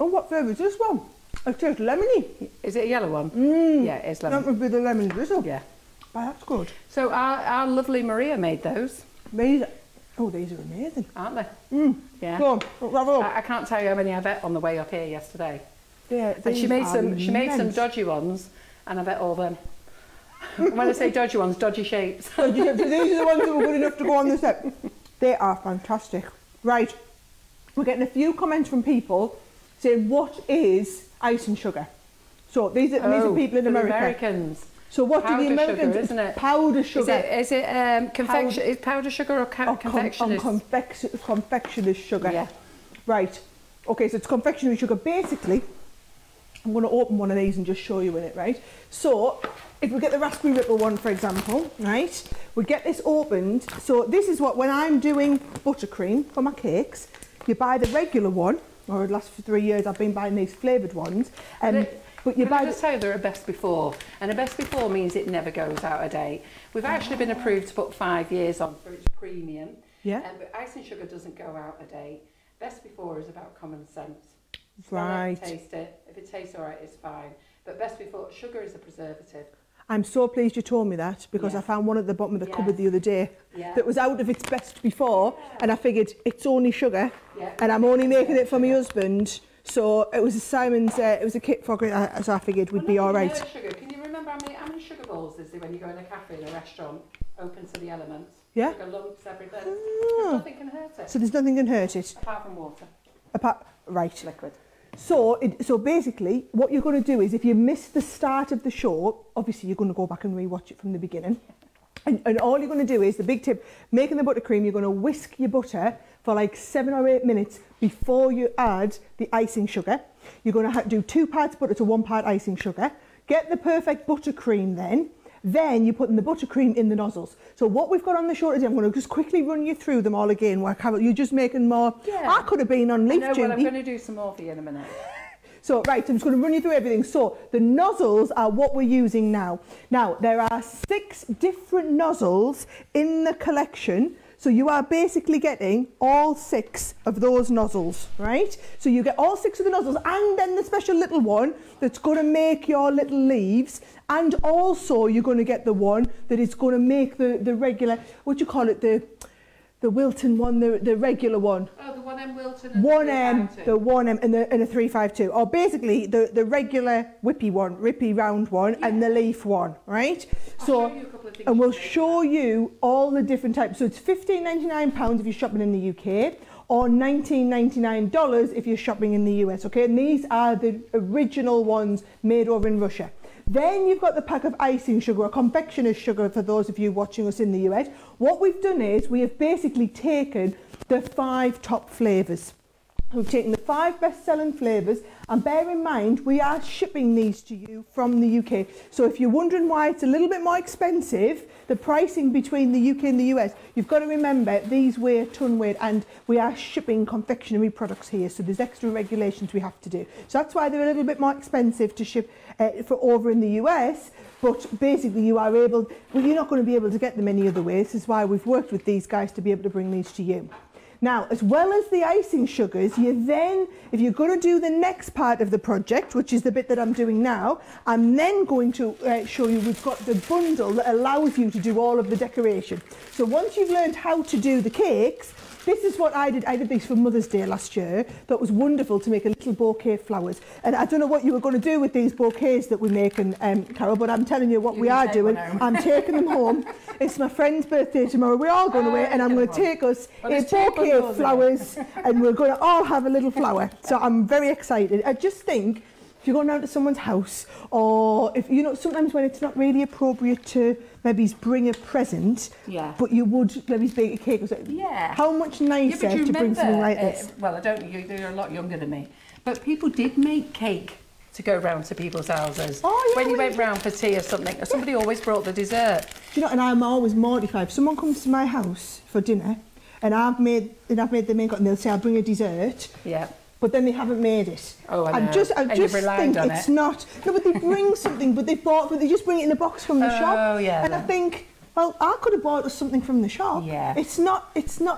Oh, what flavour is this one? It tastes lemony. Is it a yellow one? Yeah, it's lemon. That would be the lemon drizzle. Yeah. Oh, that's good. So our lovely Maria made those. These are amazing. Aren't they? Yeah. Go on, let's have a look. I can't tell you how many I bet on the way up here yesterday. Yeah, and she made some dodgy ones, and I bet all them. When I say dodgy ones, dodgy shapes. Dodgy shapes. So these are the ones that were good enough to go on the set. They are fantastic. Right, we're getting a few comments from people saying, what is icing sugar? So these are people in America. Americans. So what do the Americans? Sugar, isn't it? Powder sugar. Is it confection? Is powder sugar or confectioner's? Confectioner's sugar. Yeah. Right. Okay, so it's confectionery sugar. Basically, I'm going to open one of these and just show you in it, right? So if we get the raspberry ripple one, for example, right? We get this opened. So this is what, when I'm doing buttercream for my cakes, you buy the regular one, or it lasts for 3 years. I've been buying these flavoured ones. But you Can I just say they're a best before, and a best before means it never goes out of date. We've actually been approved to put 5 years on for its premium, but icing sugar doesn't go out of date. Best before is about common sense. Right. Taste it. If it tastes all right, it's fine. But best before, sugar is a preservative. I'm so pleased you told me that, because I found one at the bottom of the cupboard the other day that was out of its best before, and I figured it's only sugar, and I'm only making it for my husband. So it was Simon's, it was a kit for, so I figured we'd be all right. Sugar. Can you remember how many sugar balls is there when you go in a cafe in a restaurant, open to the elements? Yeah. Sugar lumps, everything. There's nothing can hurt it. So there's nothing can hurt it? Apart from water. Right. Liquid. So basically, what you're going to do is, if you miss the start of the show, obviously you're going to go back and rewatch it from the beginning. And all you're going to do is, the big tip, making the buttercream, you're going to whisk your butter for like 7 or 8 minutes before you add the icing sugar. You're going to do 2 parts butter to 1 part icing sugar. Get the perfect buttercream then you're putting the buttercream in the nozzles. So what we've got on the show today, I'm going to just quickly run you through them all again. You're just making more. Yeah. I could have been on leaf duty. Well, I'm going to do some more for you in a minute. So, right, I'm just going to run you through everything. So, the nozzles are what we're using now. Now, there are 6 different nozzles in the collection. So, you are basically getting all 6 of those nozzles, right? So, you get all 6 of the nozzles, and then the special little one that's going to make your little leaves. And also, you're going to get the one that is going to make the regular, what do you call it, the Wilton one, the regular one. Oh, the 1M Wilton and 1M, the 1M and a 352. Or basically the regular whippy round one, and the leaf one, right? I'll show you a couple of things. And we'll show you all the different types. So it's £15.99 if you're shopping in the UK, or $19.99 if you're shopping in the US, okay? And these are the original ones made over in Russia. Then you've got the pack of icing sugar, or confectioner's sugar for those of you watching us in the US. What we've done is we have basically taken the 5 top flavours. We've taken the 5 best-selling flavours, and bear in mind, we are shipping these to you from the UK. So if you're wondering why it's a little bit more expensive, the pricing between the UK and the US, you've got to remember these weigh a ton weight, and we are shipping confectionery products here, so there's extra regulations we have to do. So that's why they're a little bit more expensive to ship for over in the US, but basically you are able, you're not going to be able to get them any other way. This is why we've worked with these guys to be able to bring these to you. Now, as well as the icing sugars, you then, if you're going to do the next part of the project, which is the bit that I'm doing now, I'm then going to show you we've got the bundle that allows you to do all of the decoration. So once you've learned how to do the cakes, this is what I did. I did these for Mother's Day last year. That was wonderful, to make a little bouquet of flowers. And I don't know what you were going to do with these bouquets that we're making, Carol, but I'm telling you what we are doing. I'm taking them home. It's my friend's birthday tomorrow. We're all going away, and I'm going to take us a bouquet of flowers, and we're going to all have a little flower. So I'm very excited. I just think, if you're going down to someone's house, or if you know, sometimes when it's not really appropriate to maybe bring a present, but you would maybe bake a cake or something. Yeah. How much nicer to bring something like this? Well, I don't. You're a lot younger than me, but people did make cake to go round to people's houses. Oh, yeah, when you went round for tea or something, somebody always brought the dessert. Do you know? And I'm always mortified. If someone comes to my house for dinner, and I've made the main course, and they'll say, "I'll bring a dessert." Yeah. But then they haven't made it. Oh, I know. I just think it's not. No, but they bring something, but they just bring it in a box from the shop. Oh, yeah. And I think, well, I could have bought us something from the shop. Yeah. It's not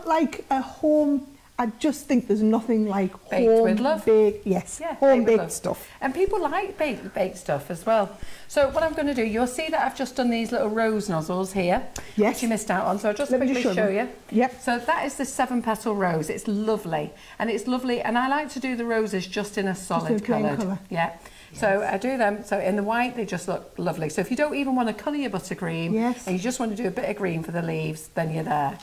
like a home. I just think there's nothing like home-baked, home-baked stuff. And people like baked stuff as well. So what I'm going to do, you'll see that I've just done these little rose nozzles here, which you missed out on. So I'll just quickly show you. Yep. So that is the 7-petal rose. It's lovely. And I like to do the roses just in a solid colour. Yeah. Yes. So I do them. So in the white, they just look lovely. So if you don't even want to colour your buttercream, yes, and you just want to do a bit of green for the leaves, then you're there.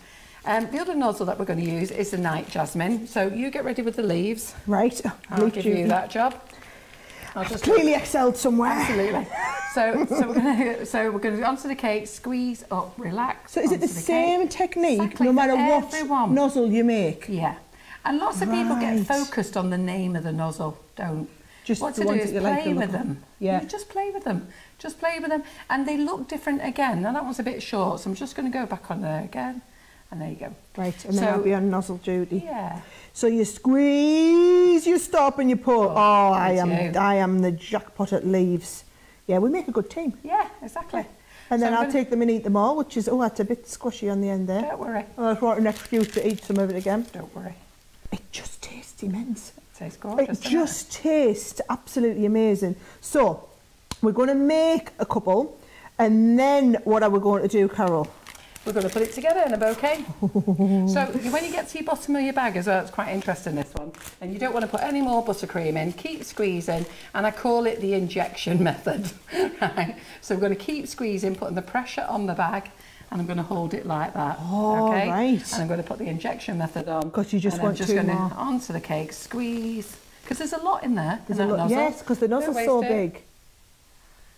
The other nozzle that we're going to use is the night jasmine. So you get ready with the leaves. Right. I'll give you that job. I've just clearly excelled somewhere. Absolutely. So we're going to go onto the cake, squeeze up, relax. So is it the same technique exactly, no matter what nozzle you make? Yeah. And lots of people get focused on the name of the nozzle. Don't. Just what the to do ones is that you play like with them. Yeah. You just play with them. Just play with them. And they look different again. Now that one's a bit short, so I'm just going to go back on there again. And there you go. Right, and then I'll be on nozzle duty. Yeah. So you squeeze, you stop and you pull. Oh, I am the jackpot at leaves. Yeah, we make a good team. Yeah, exactly. Yeah. And then I'll take them and eat them all, which is, that's a bit squishy on the end there. Don't worry. Oh, I want an excuse to eat some of it again. Don't worry. It just tastes immense. It tastes gorgeous. It just tastes absolutely amazing. So, we're going to make a couple, and then what are we going to do, Carol? We're going to put it together in a bouquet. So when you get to your bottom of your bag as well, it's quite interesting, this one. And you don't want to put any more buttercream in. Keep squeezing. And I call it the injection method. Right? So we're going to keep squeezing, putting the pressure on the bag. And I'm going to hold it like that. Oh, okay? right. And I'm going to put the injection method on. Because you just want to onto the cake, squeeze. Because there's a lot in there. There's a lot, yes, because the nozzle's so big.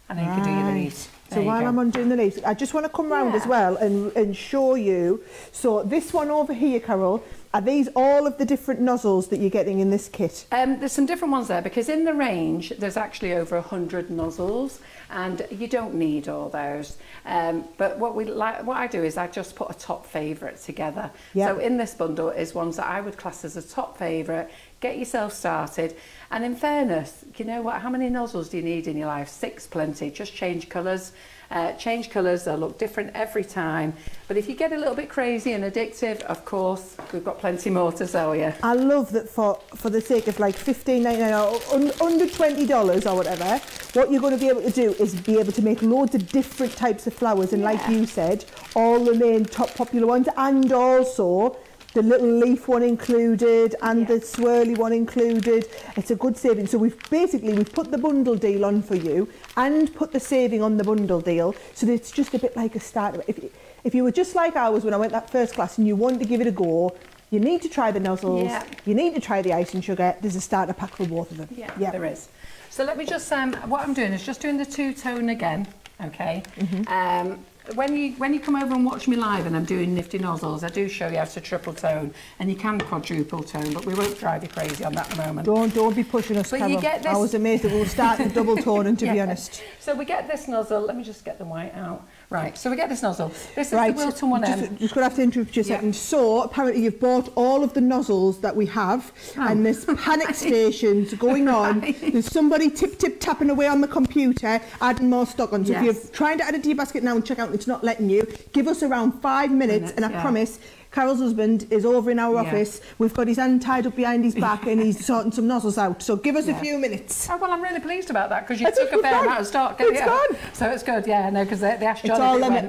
And then you can do your leaves. So while I'm undoing the leaves, I just want to come round as well and show you. So this one over here, Carol, are these all of the different nozzles that you're getting in this kit? There's some different ones there, because in the range there's actually over 100 nozzles, and you don't need all those. But what I do is I just put a top favourite together. Yep. So in this bundle is ones that I would class as a top favourite. Get yourself started. And in fairness, you know what? How many nozzles do you need in your life? 6, plenty. Just change colours. Change colours, they'll look different every time. But if you get a little bit crazy and addictive, of course, we've got plenty more to sell you. I love that for the sake of like $15.99 or under $20 or whatever, what you're going to be able to do is be able to make loads of different types of flowers. And like you said, all the main top popular ones, and also the little leaf one included and the swirly one included. It's a good saving. So we've put the bundle deal on for you and put the saving on the bundle deal, so that it's just a bit like a starter. If you were just like I was when I went that first class and you wanted to give it a go, you need to try the nozzles, you need to try the icing sugar. There's a starter pack for both of them. Yeah, there is. So let me just, what I'm doing is just doing the two-tone again, okay? When you come over and watch me live and I'm doing nifty nozzles, I do show you how to triple tone, and you can quadruple tone, but we won't drive you crazy on that moment. Don't be pushing us, Carol. You get this. I was amazed that we were starting double toning, to be honest. So we get this nozzle. Let me just get the white out. Right, so we get this nozzle. This is the Wilton one end. Just going to have to interrupt you a second. So apparently you've bought all of the nozzles that we have, and there's panic stations going on. There's somebody tapping away on the computer, adding more stock on. So if you're trying to add it to your basket now and check out and it's not letting you, give us around 5 minutes and I promise Carol's husband is over in our office. We've got his hand tied up behind his back and he's sorting some nozzles out. So give us a few minutes. Oh, well, I'm really pleased about that, because you took a fair amount of stock. It's gone. So it's good, because they asked John.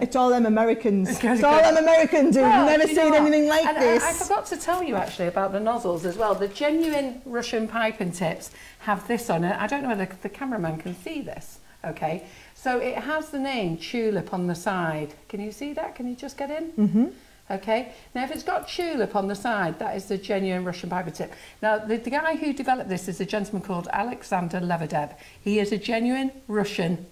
It's all them Americans. It's all them Americans who've never seen anything like this. I forgot to tell you actually about the nozzles as well. The genuine Russian piping tips have this on it. I don't know whether the cameraman can see this. Okay, so it has the name Tulip on the side. Can you see that? Can you just get in? Okay, now if it's got Tulip on the side, that is the genuine Russian piping tip. Now the guy who developed this is a gentleman called Alexander Lebedev. He is a genuine Russian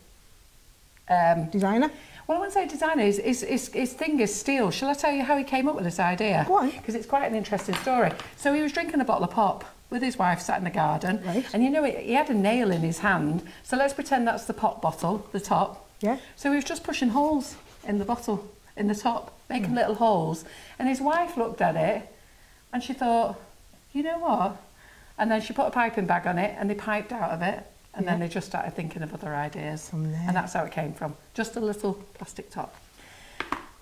designer. Well, I wouldn't say designer. His thing is steel. Shall I tell you how he came up with this idea? Go on. Because it's quite an interesting story. So he was drinking a bottle of pop with his wife, sat in the garden, and you know, he had a nail in his hand. So let's pretend that's the pop bottle, the top. Yeah. So he was just pushing holes in the bottle, in the top, making little holes. And his wife looked at it, and she thought, you know what? And then she put a piping bag on it, and they piped out of it. And then they just started thinking of other ideas. And that's how it came from. Just a little plastic top.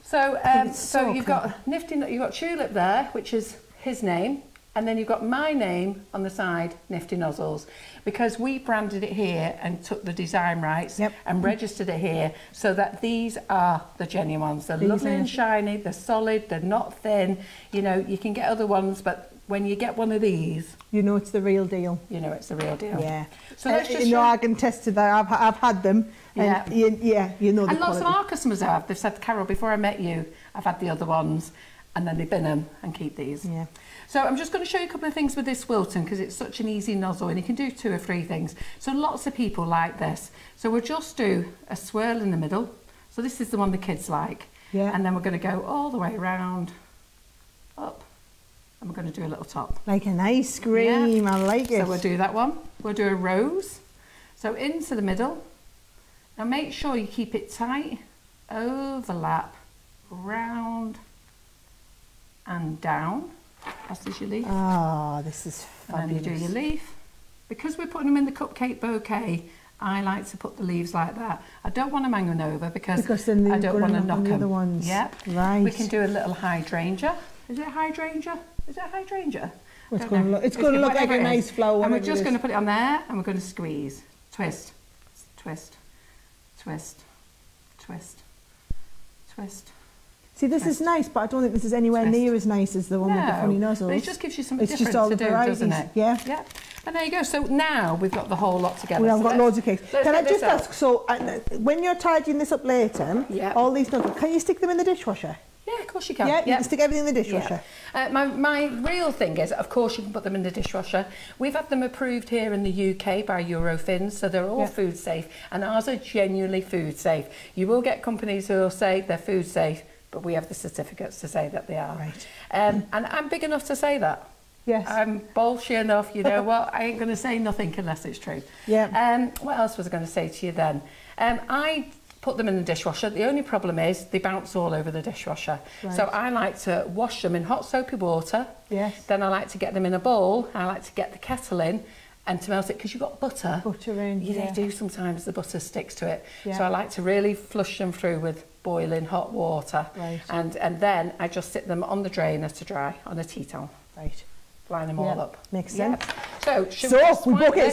So, so you've got nifty, you've got Tulip there, which is his name. And then you've got my name on the side, Nifty Nozzles, because we branded it here and took the design rights and registered it here, so that these are the genuine ones. They're lovely and shiny, they're solid, they're not thin. You know, you can get other ones, but when you get one of these, you know it's the real deal. You know it's the real deal. Yeah. So let's just you know, I can test to that. I've had them. Yeah. And you know the And lots quality. of our customers have. They've said, Carol, before I met you, I've had the other ones, and then they bin them and keep these. Yeah. So I'm just going to show you a couple of things with this Wilton because it's such an easy nozzle and you can do 2 or 3 things. So lots of people like this. So we'll just do a swirl in the middle. So this is the one the kids like. Yeah. And then we're going to go all the way around, up, and we're going to do a little top. Like an ice cream, Yeah. I like it. So we'll do that one. We'll do a rose. So into the middle. Now make sure you keep it tight, overlap, round and down. This is your leaf. Oh, this is fabulous. And then you do your leaf. Because we're putting them in the cupcake bouquet, I like to put the leaves like that. I don't want them hanging over because then I don't want to knock the them. other ones. Yep. Right. We can do a little hydrangea. Is it a hydrangea? Is it a hydrangea? Well, it's going to look like a nice flower. And we're just going to put it on there and we're going to squeeze. Twist, twist, twist, twist, twist. See, this is nice, but I don't think this is anywhere near as nice as the one with the funny nozzles. But it just gives you something different just all to the do, varieties. doesn't it? Yeah. Yeah. And there you go. So now we've got the whole lot together. We have So got loads of cakes. Can I get just this out. ask, so when you're tidying this up later, Yeah. all these nozzles, can you stick them in the dishwasher? Yeah, of course you can. Yeah, you can stick everything in the dishwasher. Yeah. My real thing is, of course, you can put them in the dishwasher. We've had them approved here in the UK by Eurofins, so they're all food safe, and ours are genuinely food safe. You will get companies who will say they're food safe, but we have the certificates to say that they are. Right. And I'm big enough to say that. Yes. I'm bolshy enough, you know what? I ain't going to say nothing unless it's true. Yeah. What else was I going to say to you then? I put them in the dishwasher. The only problem is they bounce all over the dishwasher. Right. So I like to wash them in hot soapy water. Yes. Then I like to get them in a bowl. I like to get the kettle in and to melt it because you've got butter. Butter in, Yeah, yeah. they do sometimes, the butter sticks to it. Yeah. So I like to really flush them through with boiling hot water. Right. And then I just sit them on the drainer to dry on a tea towel. Right. Line them all up. Makes Yeah. sense. So, So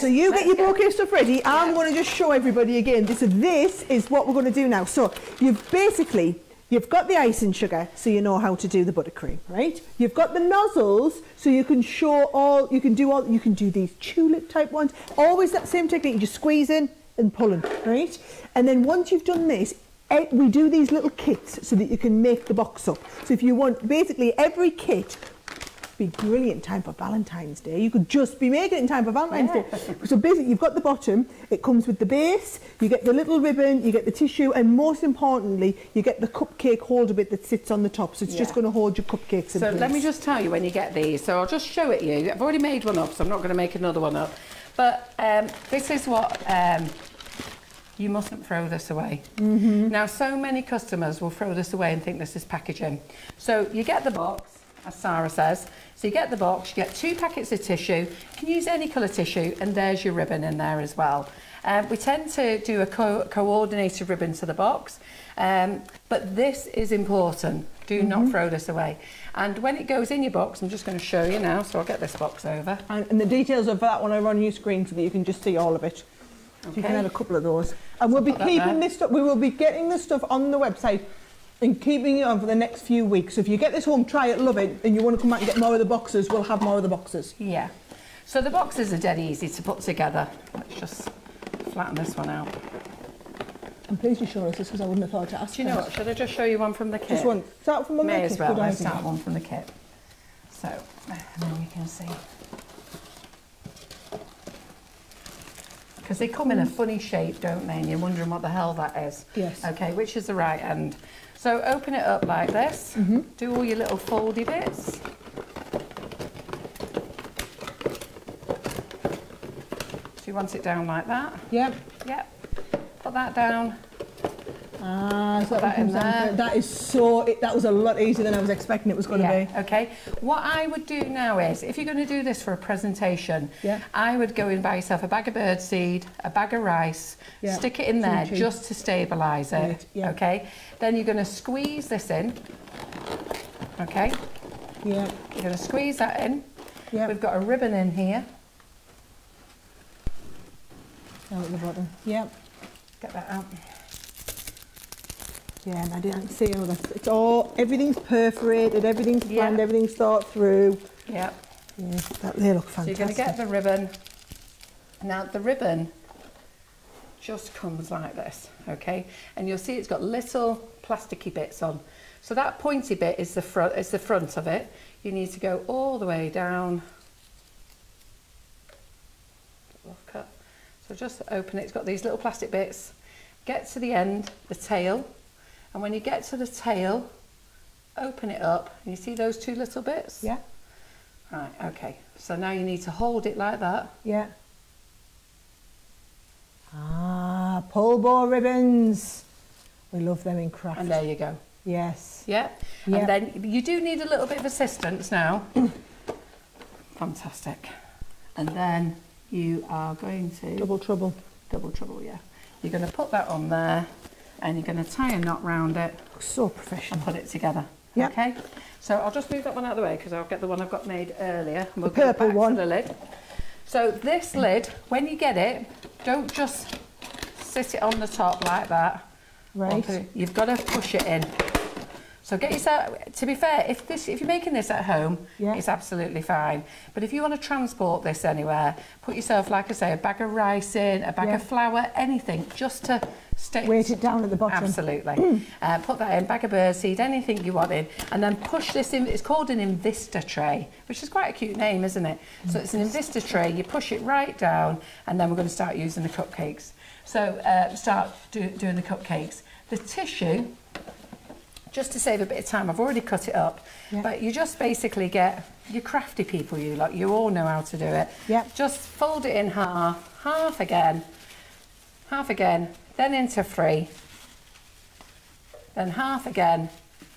you get your bouquet stuff ready. I'm going to just show everybody again. This is what we're going to do now. So you've got the icing sugar, so you know how to do the buttercream, right? You've got the nozzles, so you can you can do these tulip type ones. Always that same technique. You just squeeze in and pull in, right? And then once you've done this, we do these little kits so that you can make the box up. So if you want, basically every kit be brilliant in time for Valentine's Day. You could just be making it in time for Valentine's Day. So basically you've got the bottom, it comes with the base, you get the little ribbon, you get the tissue, and most importantly you get the cupcake holder bit that sits on the top, so it's just going to hold your cupcakes in place. So let me just tell you when you get these. So I'll just show it you. I've already made one up, so I'm not going to make another one up. But this is what you mustn't throw this away. Now so many customers will throw this away and think this is packaging. So you get the box, as Sarah says. So you get the box, you get 2 packets of tissue, you can use any colour tissue, and there's your ribbon in there as well. We tend to do a coordinated ribbon to the box, but this is important. Do not throw this away. And when it goes in your box, I'm just going to show you now, so I'll get this box over. And the details of that one are on your screen so that you can just see all of it. So you can have a couple of those. And we'll be keeping this stuff, we will be getting this stuff on the website and keeping it on for the next few weeks. So if you get this home, try it, love it, and you want to come back and get more of the boxes, we'll have more of the boxes. Yeah. So the boxes are dead easy to put together. Let's just flatten this one out. I'm pleased you showed us this because I wouldn't have thought to ask. Do you know what? Should I just show you one from the kit? Just one. Start from one May of the as kit. well. Good Let's idea. start one from the kit. So, and then you can see. Because they come in a funny shape, don't they? And you're wondering what the hell that is. Yes. Okay, which is the right end. So open it up like this. Do all your little foldy bits. So you want it down like that. Yep. Yep. Put that down. Ah, so that in there. that is that was a lot easier than I was expecting it was going to be. Okay. What I would do now is, if you're going to do this for a presentation, I would go and buy yourself a bag of birdseed, a bag of rice, stick it in there just to stabilise it. Right, yeah. Okay. Then you're going to squeeze this in. Okay. Yeah. You're going to squeeze that in. Yeah. We've got a ribbon in here. Down at the bottom. Yep. Get that out. Yeah, and I didn't see all that. It's all, everything's perforated, everything's planned, everything's thought through. Yep. Yeah, they look fantastic. So you're going to get the ribbon. Now the ribbon just comes like this, okay? And you'll see it's got little plasticky bits on. So that pointy bit is the front of it. You need to go all the way down. Look up. So just open it. It's got these little plastic bits. Get to the end, the tail, and when you get to the tail, open it up. And you see those two little bits? Yeah. Right, okay. So now you need to hold it like that. Yeah. Ah, pole ball ribbons. We love them in craft. And there you go. Yes. Yeah. And then you do need a little bit of assistance now. Fantastic. And then you are going to... Double trouble, yeah. You're going to put that on there and you're going to tie a knot round it. So professional. And put it together. Yeah. Okay. So I'll just move that one out of the way because I'll get the one I've got made earlier. And we'll the purple go back one. to the lid. So this lid, when you get it, don't just sit it on the top like that. Right. You've got to push it in. So get yourself, to be fair, if you're making this at home, it's absolutely fine. But if you want to transport this anywhere, put yourself, like I say, a bag of rice in, a bag of flour, anything, just to stick. Weight it down at the bottom. Absolutely. Put that in, bag of birdseed, anything you want in, and then push this in. It's called an Invista tray, which is quite a cute name, isn't it? So it's an Invista tray. You push it right down, and then we're going to start using the cupcakes. So start doing the cupcakes. The tissue, just to save a bit of time, I've already cut it up, but you just basically get your crafty people, you all know how to do it. Just fold it in half again, then into 3, then half again,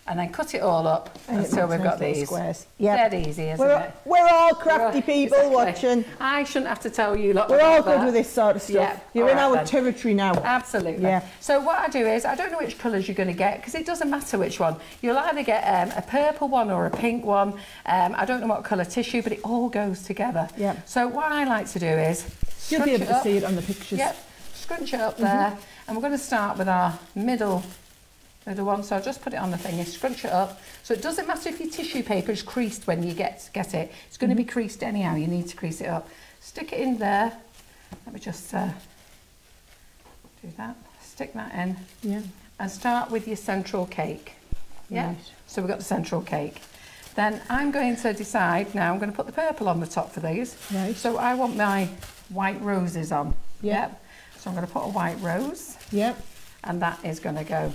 and then cut it all up until we've got these. Squares. Dead easy, isn't it? We're all crafty people watching. I shouldn't have to tell you lot. We're all good with this sort of stuff. Yeah. You're in our territory now. Absolutely. Yeah. So what I do is, I don't know which colours you're going to get because it doesn't matter which one. You'll either get a purple one or a pink one. I don't know what colour tissue, but it all goes together. Yeah. So what I like to do is... You'll be able to see it on the pictures. Yep. Scrunch it up there. And we're going to start with our middle one, so I'll just put it on the thing and scrunch it up. So it doesn't matter if your tissue paper is creased when you get it. It's going to be creased anyhow. You need to crease it up. Stick it in there. Let me just do that. Stick that in. Yeah. And start with your central cake. Yeah. Right. So we've got the central cake. Then I'm going to decide now. I'm going to put the purple on the top for these. Right. So I want my white roses on. Yep. So I'm going to put a white rose. Yep. And that is going to go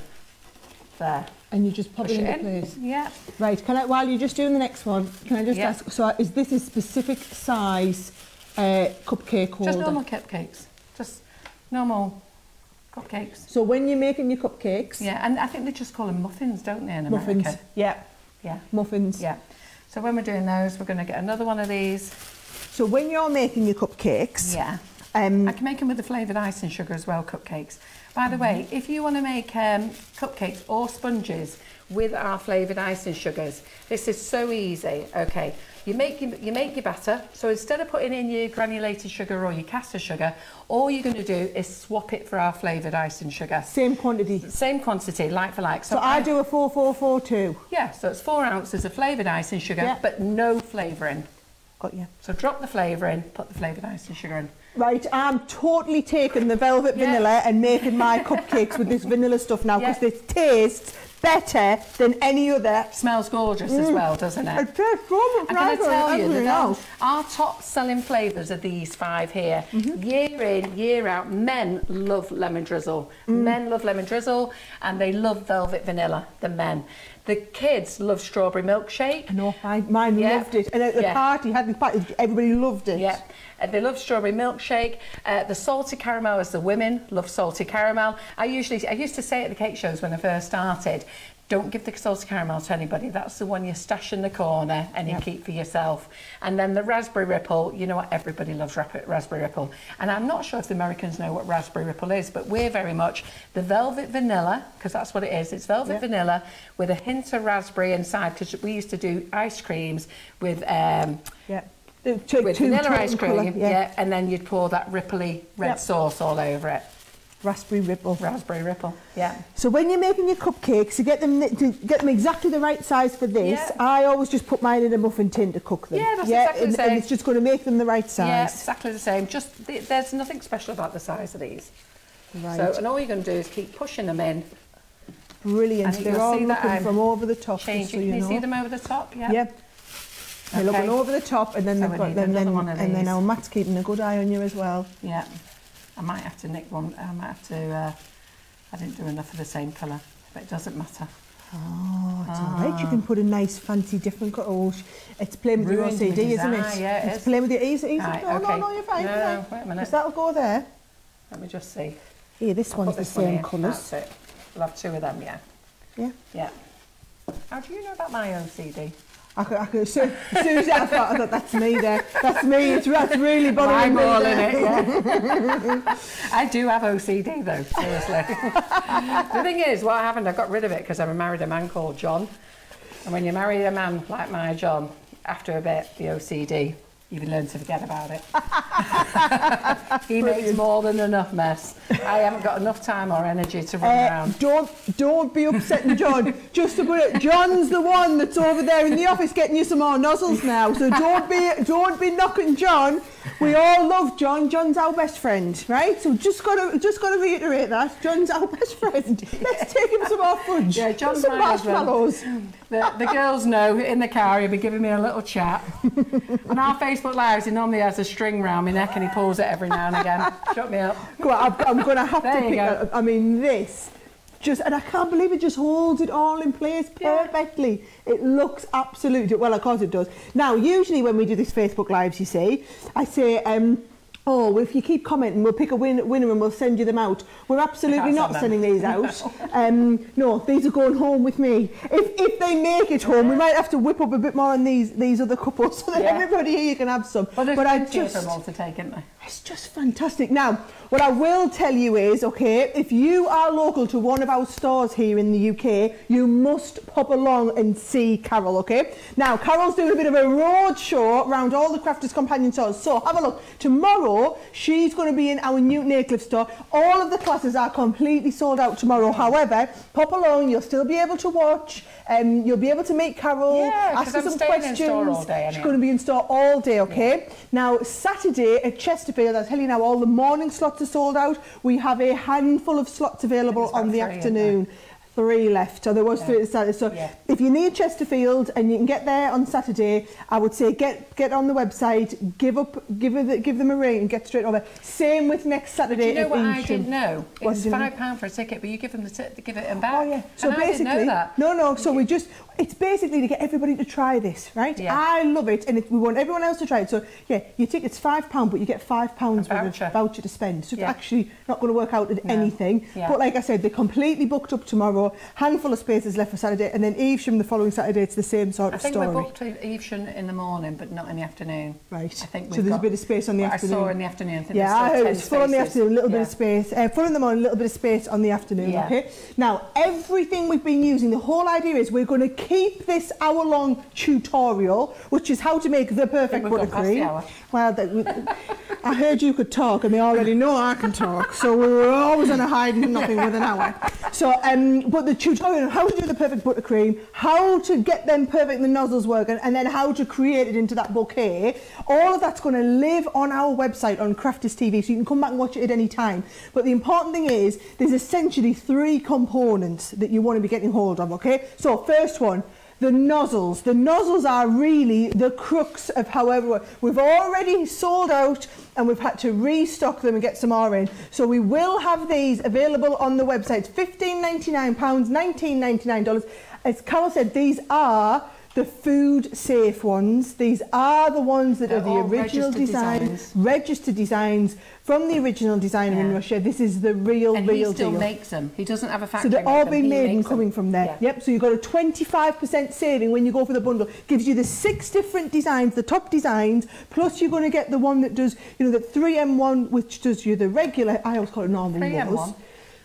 there. And you just pop it into place? Yeah. Right, while you're just doing the next one, can I just ask, so is this a specific size cupcake holder? Just normal cupcakes. Just normal cupcakes. So when you're making your cupcakes... Yeah, and I think they just call them muffins, don't they, in America? Muffins, yeah. Yeah. Muffins. Yeah. So when we're doing those, we're going to get another one of these. So when you're making your cupcakes... Yeah. I can make them with the flavoured icing sugar as well, cupcakes. By the way, if you want to make cupcakes or sponges with our flavoured icing sugars, this is so easy. Okay, you make your batter. So instead of putting in your granulated sugar or your caster sugar, all you're going to do is swap it for our flavoured icing sugar. Same quantity. Same quantity, like for like. So I do a 4-4-4-2. Yeah, so it's 4 ounces of flavoured icing sugar, but no flavouring. Got you. So drop the flavour in, put the flavoured icing sugar in. Right, I'm totally taking the velvet vanilla and making my cupcakes with this vanilla stuff now because it tastes better than any other. Smells gorgeous as well, doesn't it? It tastes so much nicer than everything else. Our top selling flavours are these 5 here. Year in, year out, men love lemon drizzle. Men love lemon drizzle and they love velvet vanilla, the men. The kids love strawberry milkshake. No, mine loved it. And at the party, everybody loved it. Yeah. They love strawberry milkshake. The salted caramel is the women love salted caramel. I used to say at the cake shows when I first started, don't give the salted caramel to anybody. That's the one you stash in the corner and you keep for yourself. And then the raspberry ripple, you know what, everybody loves raspberry ripple. And I'm not sure if the Americans know what raspberry ripple is, but we're very much the velvet vanilla, because that's what it is. It's velvet vanilla with a hint of raspberry inside, because we used to do ice creams with... with vanilla ice cream, and then you'd pour that ripply red sauce all over it. Raspberry Ripple. Raspberry Ripple, yeah. So when you're making your cupcakes, to get them exactly the right size for this, Yeah. I always just put mine in a muffin tin to cook them. Yeah, that's exactly the same. And it's just going to make them the right size. Yeah, exactly the same. Just there's nothing special about the size of these. Right. So, and all you're going to do is keep pushing them in. Brilliant. And They're all see that looking from over the top. Changing. So you Can you know. see them over the top? Yeah. Yep. They're looking over the top, and then So they've we got need another one of and then these. our Matt's keeping a good eye on you as well. Yeah. I might have to nick one. I might have to. I didn't do enough of the same colour, but it doesn't matter. Oh, it's all right. You can put a nice, fancy, different colour. Oh, it's playing with your Ruined my OCD, isn't it? design, yeah, it It's is. playing with your easy. Right, No, okay. no, you're fine. No, you're fine. wait a minute. Because that'll go there. Let me just see. Here, this I'll one's put the this one same here. colours. That's it. We'll have two of them, yeah. Yeah. Yeah. How do you know about my OCD? I could, as soon as I thought that's me there. That's me. That's really bothering me Eyeball in there. it, yeah. I do have OCD though, seriously. The thing is, what happened, I got rid of it because I married a man called John. And when you marry a man like my John, after a bit, the OCD, you learn to forget about it. He makes more than enough mess. I haven't got enough time or energy to run around. Don't be upsetting John. Just to put it, John's the one that's over there in the office getting you some more nozzles now. So don't be knocking John. We all love John. John's our best friend, right? So just gotta reiterate that John's our best friend. Let's take him some more fudge. Yeah, John's some my husband. marshmallows. The girls know in the car he'll be giving me a little chat. On our Facebook Lives, he normally has a string round my neck and he pulls it every now and again. Shut me up. Go on, I'm going to have There to you pick go. that. I mean, this just, and I can't believe it just holds it all in place perfectly. It looks absolutely, well, of course it does. Now, usually when we do this Facebook Lives, you see, I say, oh, well, if you keep commenting, we'll pick a winner and we'll send you them out. We're absolutely not sending these out. No, these are going home with me. If they make it home, we might have to whip up a bit more on these other couples so that everybody here can have some. Well, but I just for them all to take, isn't there? It's just fantastic. Now, what I will tell you is, okay, if you are local to one of our stores here in the UK, you must pop along and see Carol, okay? Now, Carol's doing a bit of a road show around all the Crafters Companion stores. So, have a look. Tomorrow, she's going to be in our Newton Aycliffe store. All of the classes are completely sold out tomorrow. However, pop along, you'll still be able to watch. You'll be able to meet Carol, ask her some questions. In store all day, She's going to be in store all day, okay? Yeah. Now, Saturday at Chesterfield, I'll tell you now, all the morning slots are sold out. We have a handful of slots available on the afternoon. 3 left, so there was 3 at the start. So if you need Chesterfield and you can get there on Saturday, I would say get on the website, give them a ring and get straight over. Same with next Saturday. But you know what I didn't know? It's £5 for a ticket, but you give them give it them back. Oh yeah. So and basically, I didn't know that. No. So it's basically to get everybody to try this, right? Yeah. I love it, and we want everyone else to try it. So yeah, your ticket's £5, but you get £5 worth of voucher to spend. So it's actually not going to work out at anything. Yeah. But like I said, they're completely booked up tomorrow. Handful of spaces left for Saturday, and then Evesham the following Saturday. It's the same sort of story. I think we're booked to Evesham in the morning, but not in the afternoon. Right. I think so there's a bit of space on the afternoon. I saw in the afternoon. Yeah, I heard it's full on the afternoon, a little bit of space. Full in the morning, a little bit of space on the afternoon. Yeah. Okay. Now, everything we've been using, the whole idea is we're going to keep this hour-long tutorial, which is how to make the perfect buttercream. Well, I heard you could talk, and they already know I can talk, so we were always on a hiding and nothing with an hour. So, but the tutorial on how to do the perfect buttercream, how to get them perfect, the nozzles working, and then how to create it into that bouquet, all of that's going to live on our website on Crafters TV, so you can come back and watch it at any time. But the important thing is, there's essentially 3 components that you want to be getting hold of, okay? So, first one, the nozzles. The nozzles are really the crux of however we've already sold out, and we've had to restock them and get some more in. So we will have these available on the website. £15.99, $19.99. As Carol said, these are the food safe ones. These are the ones that are the original designs, registered designs from the original designer in Russia. This is the real deal. He still makes them. He doesn't have a factory. So they're all being made and coming from there. Yeah. Yep. So you've got a 25% saving when you go for the bundle. Gives you the 6 different designs, the top designs, plus you're going to get the one that does, you know, the 3M1, which does you the regular. I always call it normal. 3M1.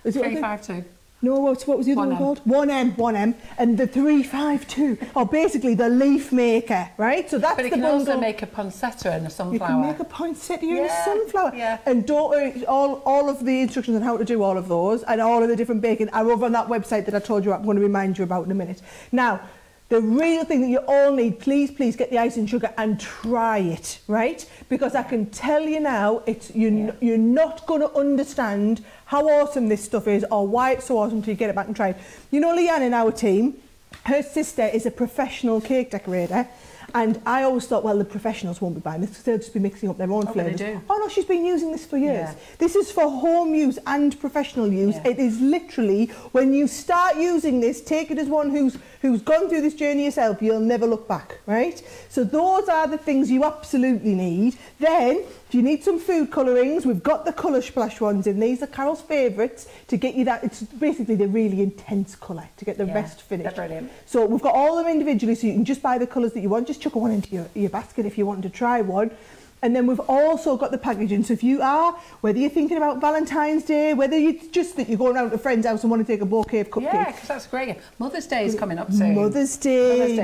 Is it 352. No, what was the other one called? 1M. And the 352 are basically the leaf maker, right? So that's the bundle. But it can also make a poinsettia and a sunflower. You can make a poinsettia and a sunflower. Yeah. And don't worry, all of the instructions on how to do all of those and all of the different baking are over on that website that I told you I'm going to remind you about in a minute. Now, the real thing that you all need, please get the icing sugar and try it, right? Because I can tell you now, you're not going to understand how awesome this stuff is or why it's so awesome until you get it back and try it. You know, Leanne in our team, her sister is a professional cake decorator. And I always thought, well, the professionals won't be buying this because they'll just be mixing up their own flavours. Oh no, she's been using this for years. Yeah. This is for home use and professional use. Yeah. It is literally, when you start using this, take it as one who's gone through this journey yourself, you'll never look back, right? So those are the things you absolutely need. Then, if you need some food colourings, we've got the Colour Splash ones in. These are Carol's favourites to get you that. It's basically the really intense colour to get the rest finished. They're brilliant. So we've got all of them individually, so you can just buy the colours that you want. Just chuck one into your basket if you want to try one. And then we've also got the packaging. So if you are, whether you're thinking about Valentine's Day, whether it's just that you're going around to a friend's house and want to take a bouquet of cupcakes. Yeah, because that's great. Mother's Day is coming up soon. Mother's Day,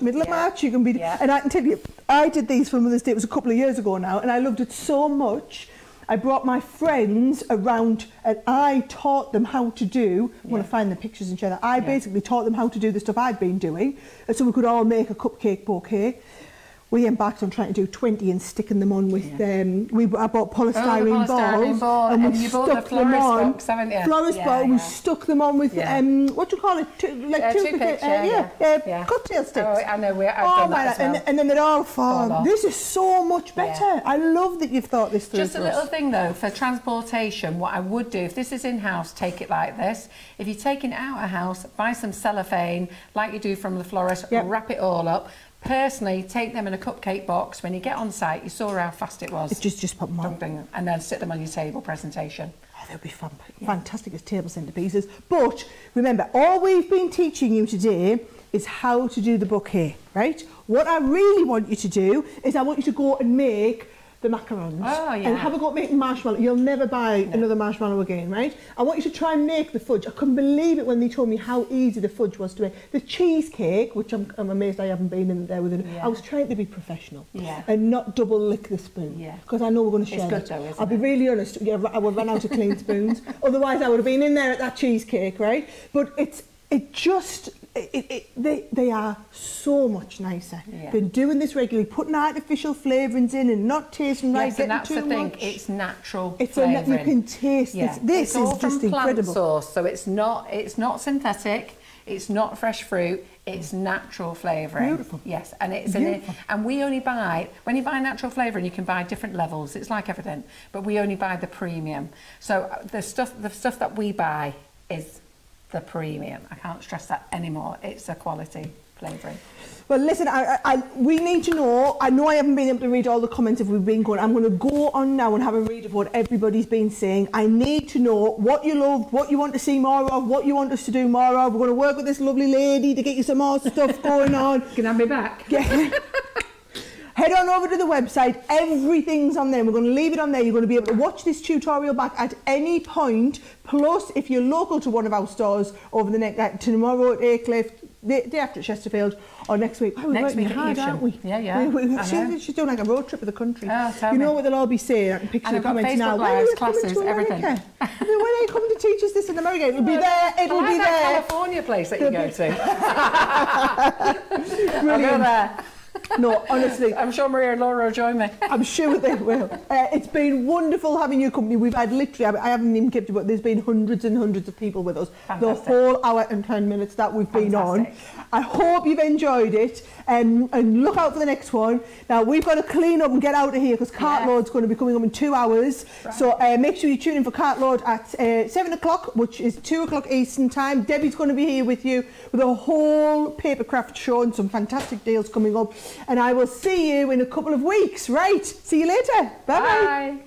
middle of March, you can be... Yeah. And I can tell you, I did these for Mother's Day, it was a couple of years ago now, and I loved it so much. I brought my friends around and I taught them how to do, I want to find the pictures and share that. I basically taught them how to do the stuff I'd been doing, so we could all make a cupcake bouquet. We embarked on trying to do 20 and sticking them on with, I bought polystyrene balls and we stuck them on. Box, haven't you? Florist box, we stuck them on with, what do you call it? Toothpick, cocktail sticks. Oh, I know, I've done that as well. And then they're all fallen. This is so much better. Yeah. I love that you've thought this through. Just a little thing though, for transportation, what I would do, if this is in-house, take it like this. If you're taking it out of house, buy some cellophane, like you do from the florist, wrap it all up. Personally, take them in a cupcake box. When you get on site, you saw how fast it was. It's just pop them on. And then sit them on your table presentation. Oh, they'll be fun. Fantastic as table centerpieces. But remember, all we've been teaching you today is how to do the bouquet, right? What I really want you to do is I want you to go and make the macarons and have a go at making marshmallow. You'll never buy another marshmallow again, right? I want you to try and make the fudge. I couldn't believe it when they told me how easy the fudge was to make. The cheesecake, which I'm amazed I haven't been in there with it. I was trying to be professional and not double lick the spoon because I know we're going to share it. I'll be really honest, I would run out of clean spoons. Otherwise I would have been in there at that cheesecake, right? But they are so much nicer than doing this regularly, putting artificial flavourings in and not tasting right. Yes, and that's the thing. It's natural flavouring. You can taste this. This is just incredible. Source, so it's not synthetic. It's not fresh fruit. It's natural flavouring. Beautiful. Yes, and and we only buy, when you buy natural flavouring, you can buy different levels. It's like everything, but we only buy the premium. So the stuff that we buy is the premium. I can't stress that anymore. It's a quality flavouring. Well, listen, we need to know. I know I haven't been able to read all the comments if we've been going. I'm going to go on now and have a read of what everybody's been saying. I need to know what you love, what you want to see more of, what you want us to do more of. We're going to work with this lovely lady to get you some more stuff going on. Can I have me back? Yeah. Head on over to the website, everything's on there. We're going to leave it on there. You're going to be able to watch this tutorial back at any point. Plus, if you're local to one of our stores over the next, tomorrow at Aycliffe, day after at Chesterfield, or next week. We're next week hard, aren't we? Yeah. She's doing like a road trip of the country. Oh, tell you me. know what they'll all be saying. I can picture the comments now. When are you classes, everything. When are you coming to teach us this in America? It'll be there. It'll be there. That California place that you go to. I'll go there. No, honestly. I'm sure Maria and Laura will join me. I'm sure they will. It's been wonderful having your company. We've had literally, I haven't even kept it, but there's been hundreds and hundreds of people with us. Fantastic. The whole hour and 10 minutes that we've been on. I hope you've enjoyed it. And look out for the next one. Now, we've got to clean up and get out of here because Cartload's going to be coming up in 2 hours. Right. So make sure you tune in for Cartload at 7 o'clock, which is 2 o'clock Eastern time. Debbie's going to be here with you with a whole paper craft show and some fantastic deals coming up. And I will see you in a couple of weeks. Right. See you later. Bye-bye. Bye.